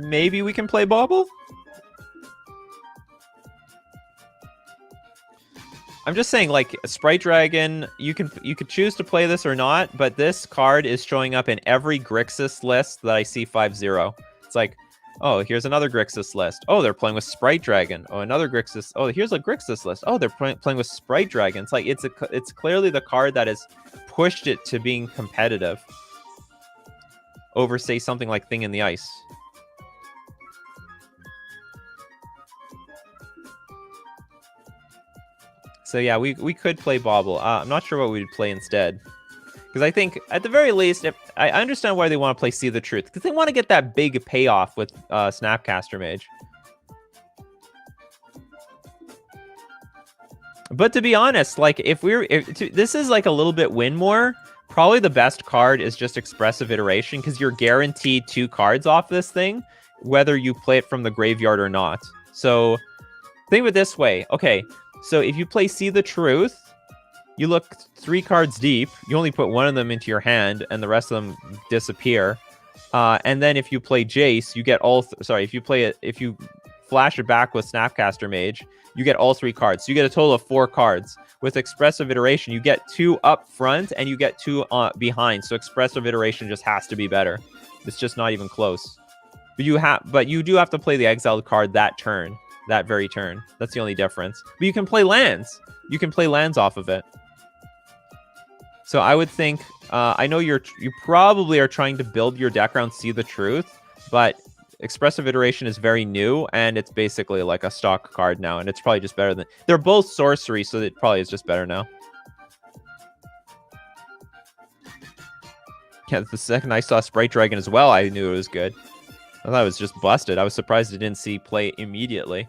Maybe we can play Bauble? I'm just saying, like, Sprite Dragon, you could choose to play this or not, but this card is showing up in every Grixis list that I see 5-0. It's like, oh, here's another Grixis list. Oh, they're playing with Sprite Dragon. Oh, another Grixis. Oh, here's a Grixis list. Oh, they're playing with Sprite Dragon. It's like, it's clearly the card that has pushed it to being competitive over, say, something like Thing in the Ice. So yeah, we could play Bauble. I'm not sure what we would play instead. Because I think, at the very least, if I understand why they want to play See the Truth. Because they want to get that big payoff with Snapcaster Mage. But to be honest, like, this is like a little bit win more. Probably the best card is just Expressive Iteration, because you're guaranteed 2 cards off this thing, whether you play it from the graveyard or not. So think of it this way. Okay, so if you play See the Truth, you look 3 cards deep. You only put one of them into your hand, and the rest of them disappear. And then if you play Jace, you get all... if you flash it back with Snapcaster Mage, you get all 3 cards. So you get a total of 4 cards. With Expressive Iteration, you get 2 up front, and you get 2 behind. So Expressive Iteration just has to be better. It's just not even close. But you do have to play the exiled card that turn. That very turn. That's the only difference. But you can play lands. You can play lands off of it. So I would think, I know you probably are trying to build your deck around See the Truth, but Expressive Iteration is very new, and it's basically like a stock card now, and it's probably just better than... They're both sorcery, so it probably is just better now. Yeah, the second I saw Sprite Dragon as well, I knew it was good. I thought it was just busted. I was surprised it didn't see play immediately.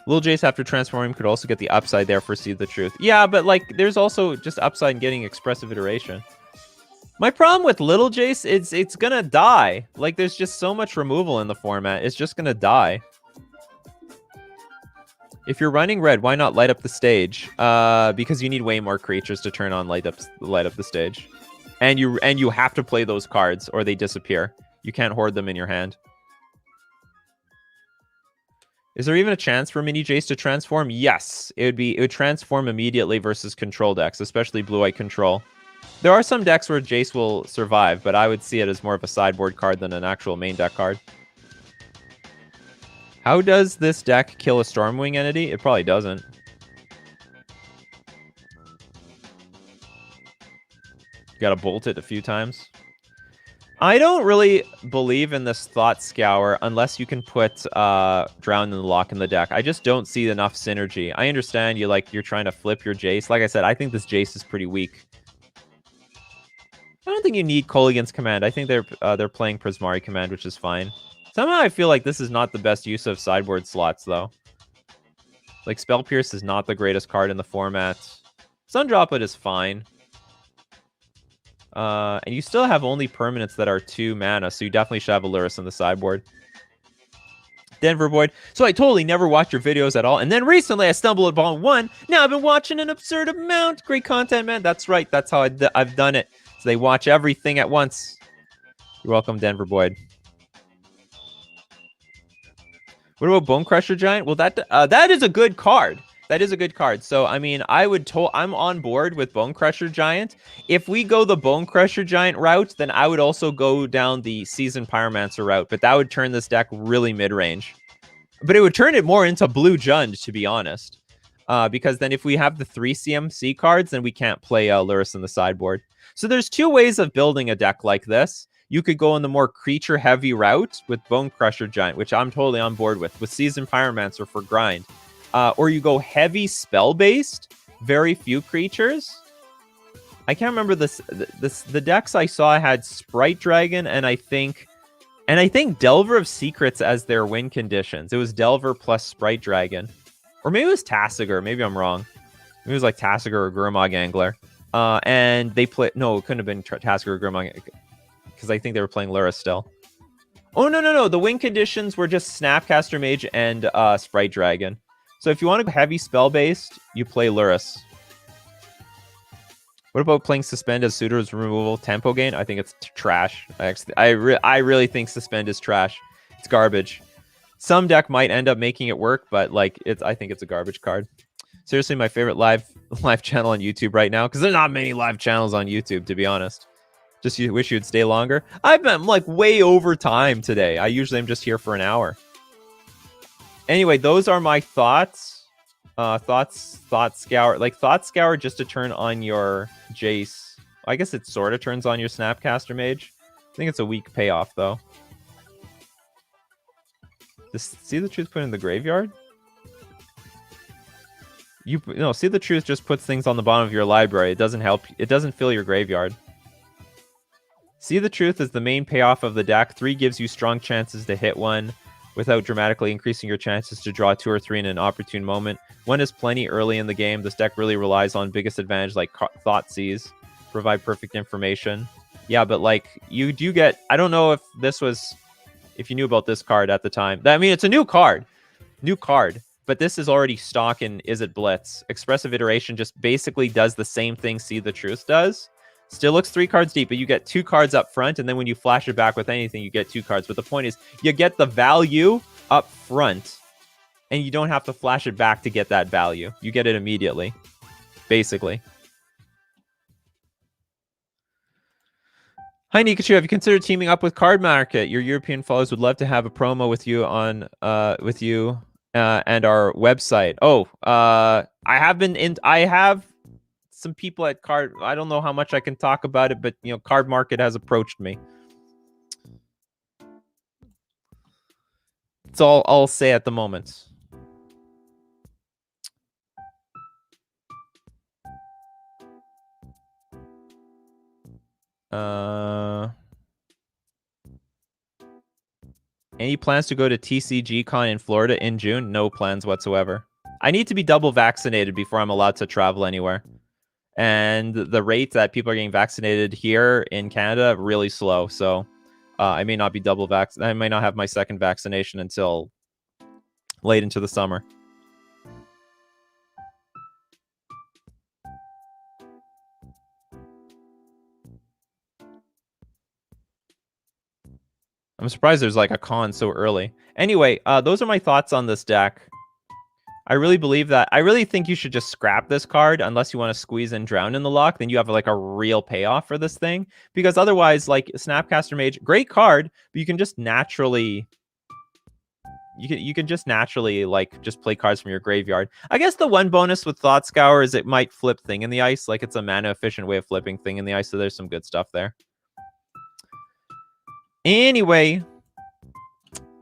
Lil Jace, after transforming, could also get the upside there for See the Truth. Yeah, but like, there's also just upside in getting Expressive Iteration. My problem with Little Jace, it's gonna die. Like, there's just so much removal in the format. It's just gonna die. If you're running red, why not light up the stage? Because you need way more creatures to turn on light up the stage, and you have to play those cards or they disappear. You can't hoard them in your hand. Is there even a chance for Mini Jace to transform? Yes, it would transform immediately versus control decks, especially blue-white control. There are some decks where Jace will survive, but I would see it as more of a sideboard card than an actual main deck card. How does this deck kill a Stormwing entity? It probably doesn't. You gotta bolt it a few times. I don't really believe in this Thought Scour unless you can put Drown in the Lock in the deck. I just don't see enough synergy. I understand you're trying to flip your Jace. Like I said, I think this Jace is pretty weak. I don't think you need Kolaghan's Command. I think they're playing Prismari Command, which is fine. Somehow I feel like this is not the best use of sideboard slots, though. Like, Spell Pierce is not the greatest card in the format. Sundroplet is fine. And you still have only permanents that are 2 mana, so you definitely should have Aluris on the sideboard. Denver Boyd. So I totally never watched your videos at all, and then recently I stumbled upon one. Now I've been watching an absurd amount. Great content, man. That's right. That's how I've done it. So they watch everything at once. You're welcome, Denver Boyd. What about Bone Crusher Giant? Well, that is a good card. That is a good card. So, I mean, I'm on board with Bone Crusher Giant. If we go the Bone Crusher Giant route, then I would also go down the Seasoned Pyromancer route, but that would turn this deck really mid-range. But it would turn it more into Blue Jund, to be honest. Because then if we have the 3 CMC cards, then we can't play Luris in the sideboard. So there's 2 ways of building a deck like this. You could go in the more creature-heavy route with Bone Crusher Giant, which I'm totally on board with Seasoned Pyromancer for grind. or you go heavy spell-based, very few creatures. I can't remember the decks I saw had Sprite Dragon and I think Delver of Secrets as their win conditions. It was Delver plus Sprite Dragon. Or maybe it was Tasigur. Maybe I'm wrong. Maybe it was like Tasigur or Gurmag Angler. And they play... No, it couldn't have been Tasigur or Gurmag, because I think they were playing Lurrus still. Oh, no. The win conditions were just Snapcaster Mage and Sprite Dragon. So if you want to go heavy spell-based, you play Lurrus. What about playing Suspend as Suitor's removal tempo gain? I think it's trash. I really think Suspend is trash. It's garbage. Some deck might end up making it work, but like I think it's a garbage card. Seriously, my favorite live channel on YouTube right now, because there's not many live channels on YouTube, to be honest. Just wish you'd stay longer. I've been like way over time today. I usually am just here for an hour. Anyway, those are my thoughts. Thought Scour. Like, Thought Scour just to turn on your Jace. I guess it sort of turns on your Snapcaster Mage. I think it's a weak payoff, though. See the Truth put in the graveyard? No, See the Truth just puts things on the bottom of your library. It doesn't help. It doesn't fill your graveyard. See the Truth is the main payoff of the deck. 3 gives you strong chances to hit 1 without dramatically increasing your chances to draw 2 or 3 in an opportune moment. 1 is plenty early in the game. This deck really relies on biggest advantage like Thoughtseize, provide perfect information. Yeah, but like you do get... I don't know if you knew about this card at the time. I mean, it's a new card. But this is already stock in Is It Blitz. Expressive Iteration just basically does the same thing See the Truth does. Still looks 3 cards deep, but you get 2 cards up front, and then when you flash it back with anything, you get 2 cards. But the point is, you get the value up front, and you don't have to flash it back to get that value. You get it immediately, basically. Hi, Nikachu. Have you considered teaming up with Card Market? Your European followers would love to have a promo with you on and our website. Oh, I have some people at Card... I don't know how much I can talk about it, but, you know, Card Market has approached me. That's all I'll say at the moment. Any plans to go to TCG Con in Florida in June? No plans whatsoever. I need to be double vaccinated before I'm allowed to travel anywhere. And the rate that people are getting vaccinated here in Canada, really slow. So I may not be double vaccinated. I may not have my second vaccination until late into the summer. I'm surprised there's like a con so early. Anyway, those are my thoughts on this deck. I really believe that. I really think you should just scrap this card unless you want to squeeze and Drown in the Lock. Then you have like a real payoff for this thing. Because otherwise, like Snapcaster Mage, great card, but you can just naturally... You can just naturally like just play cards from your graveyard. I guess the one bonus with Thought Scour is it might flip Thing in the Ice. Like it's a mana efficient way of flipping Thing in the Ice. So there's some good stuff there. Anyway,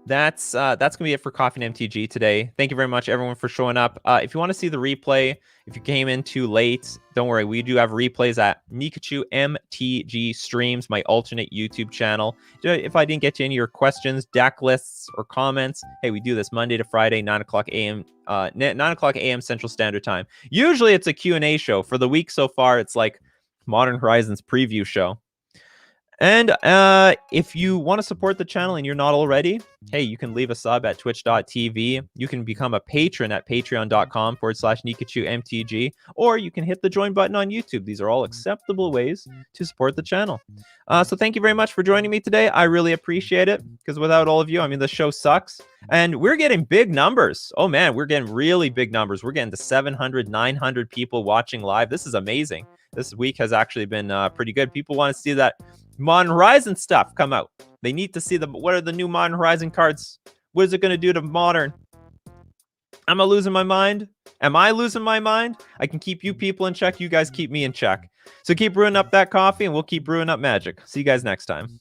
that's gonna be it for Coffee and MTG today. Thank you very much, everyone, for showing up. If you want to see the replay, if you came in too late, don't worry. We do have replays at Nikachu MTG Streams, my alternate YouTube channel. If I didn't get to any of your questions, deck lists, or comments, hey, we do this Monday to Friday, 9 o'clock a.m. 9 o'clock a.m. Central Standard Time. Usually, it's a Q&A show. For the week so far, it's like Modern Horizons preview show. And if you want to support the channel and you're not already, hey, you can leave a sub at twitch.tv. You can become a patron at patreon.com/NikachuMTG, or you can hit the join button on YouTube. These are all acceptable ways to support the channel. So thank you very much for joining me today. I really appreciate it, because without all of you, I mean, the show sucks. And we're getting big numbers. Oh, man, we're getting really big numbers. We're getting to 700, 900 people watching live. This is amazing. This week has actually been pretty good. People want to see that Modern Horizon stuff come out. They need to see what are the new Modern Horizon cards. What is it going to do to Modern? Am I losing my mind? Am I losing my mind? I can keep you people in check. You guys keep me in check. So keep brewing up that coffee, and we'll keep brewing up magic. See you guys next time.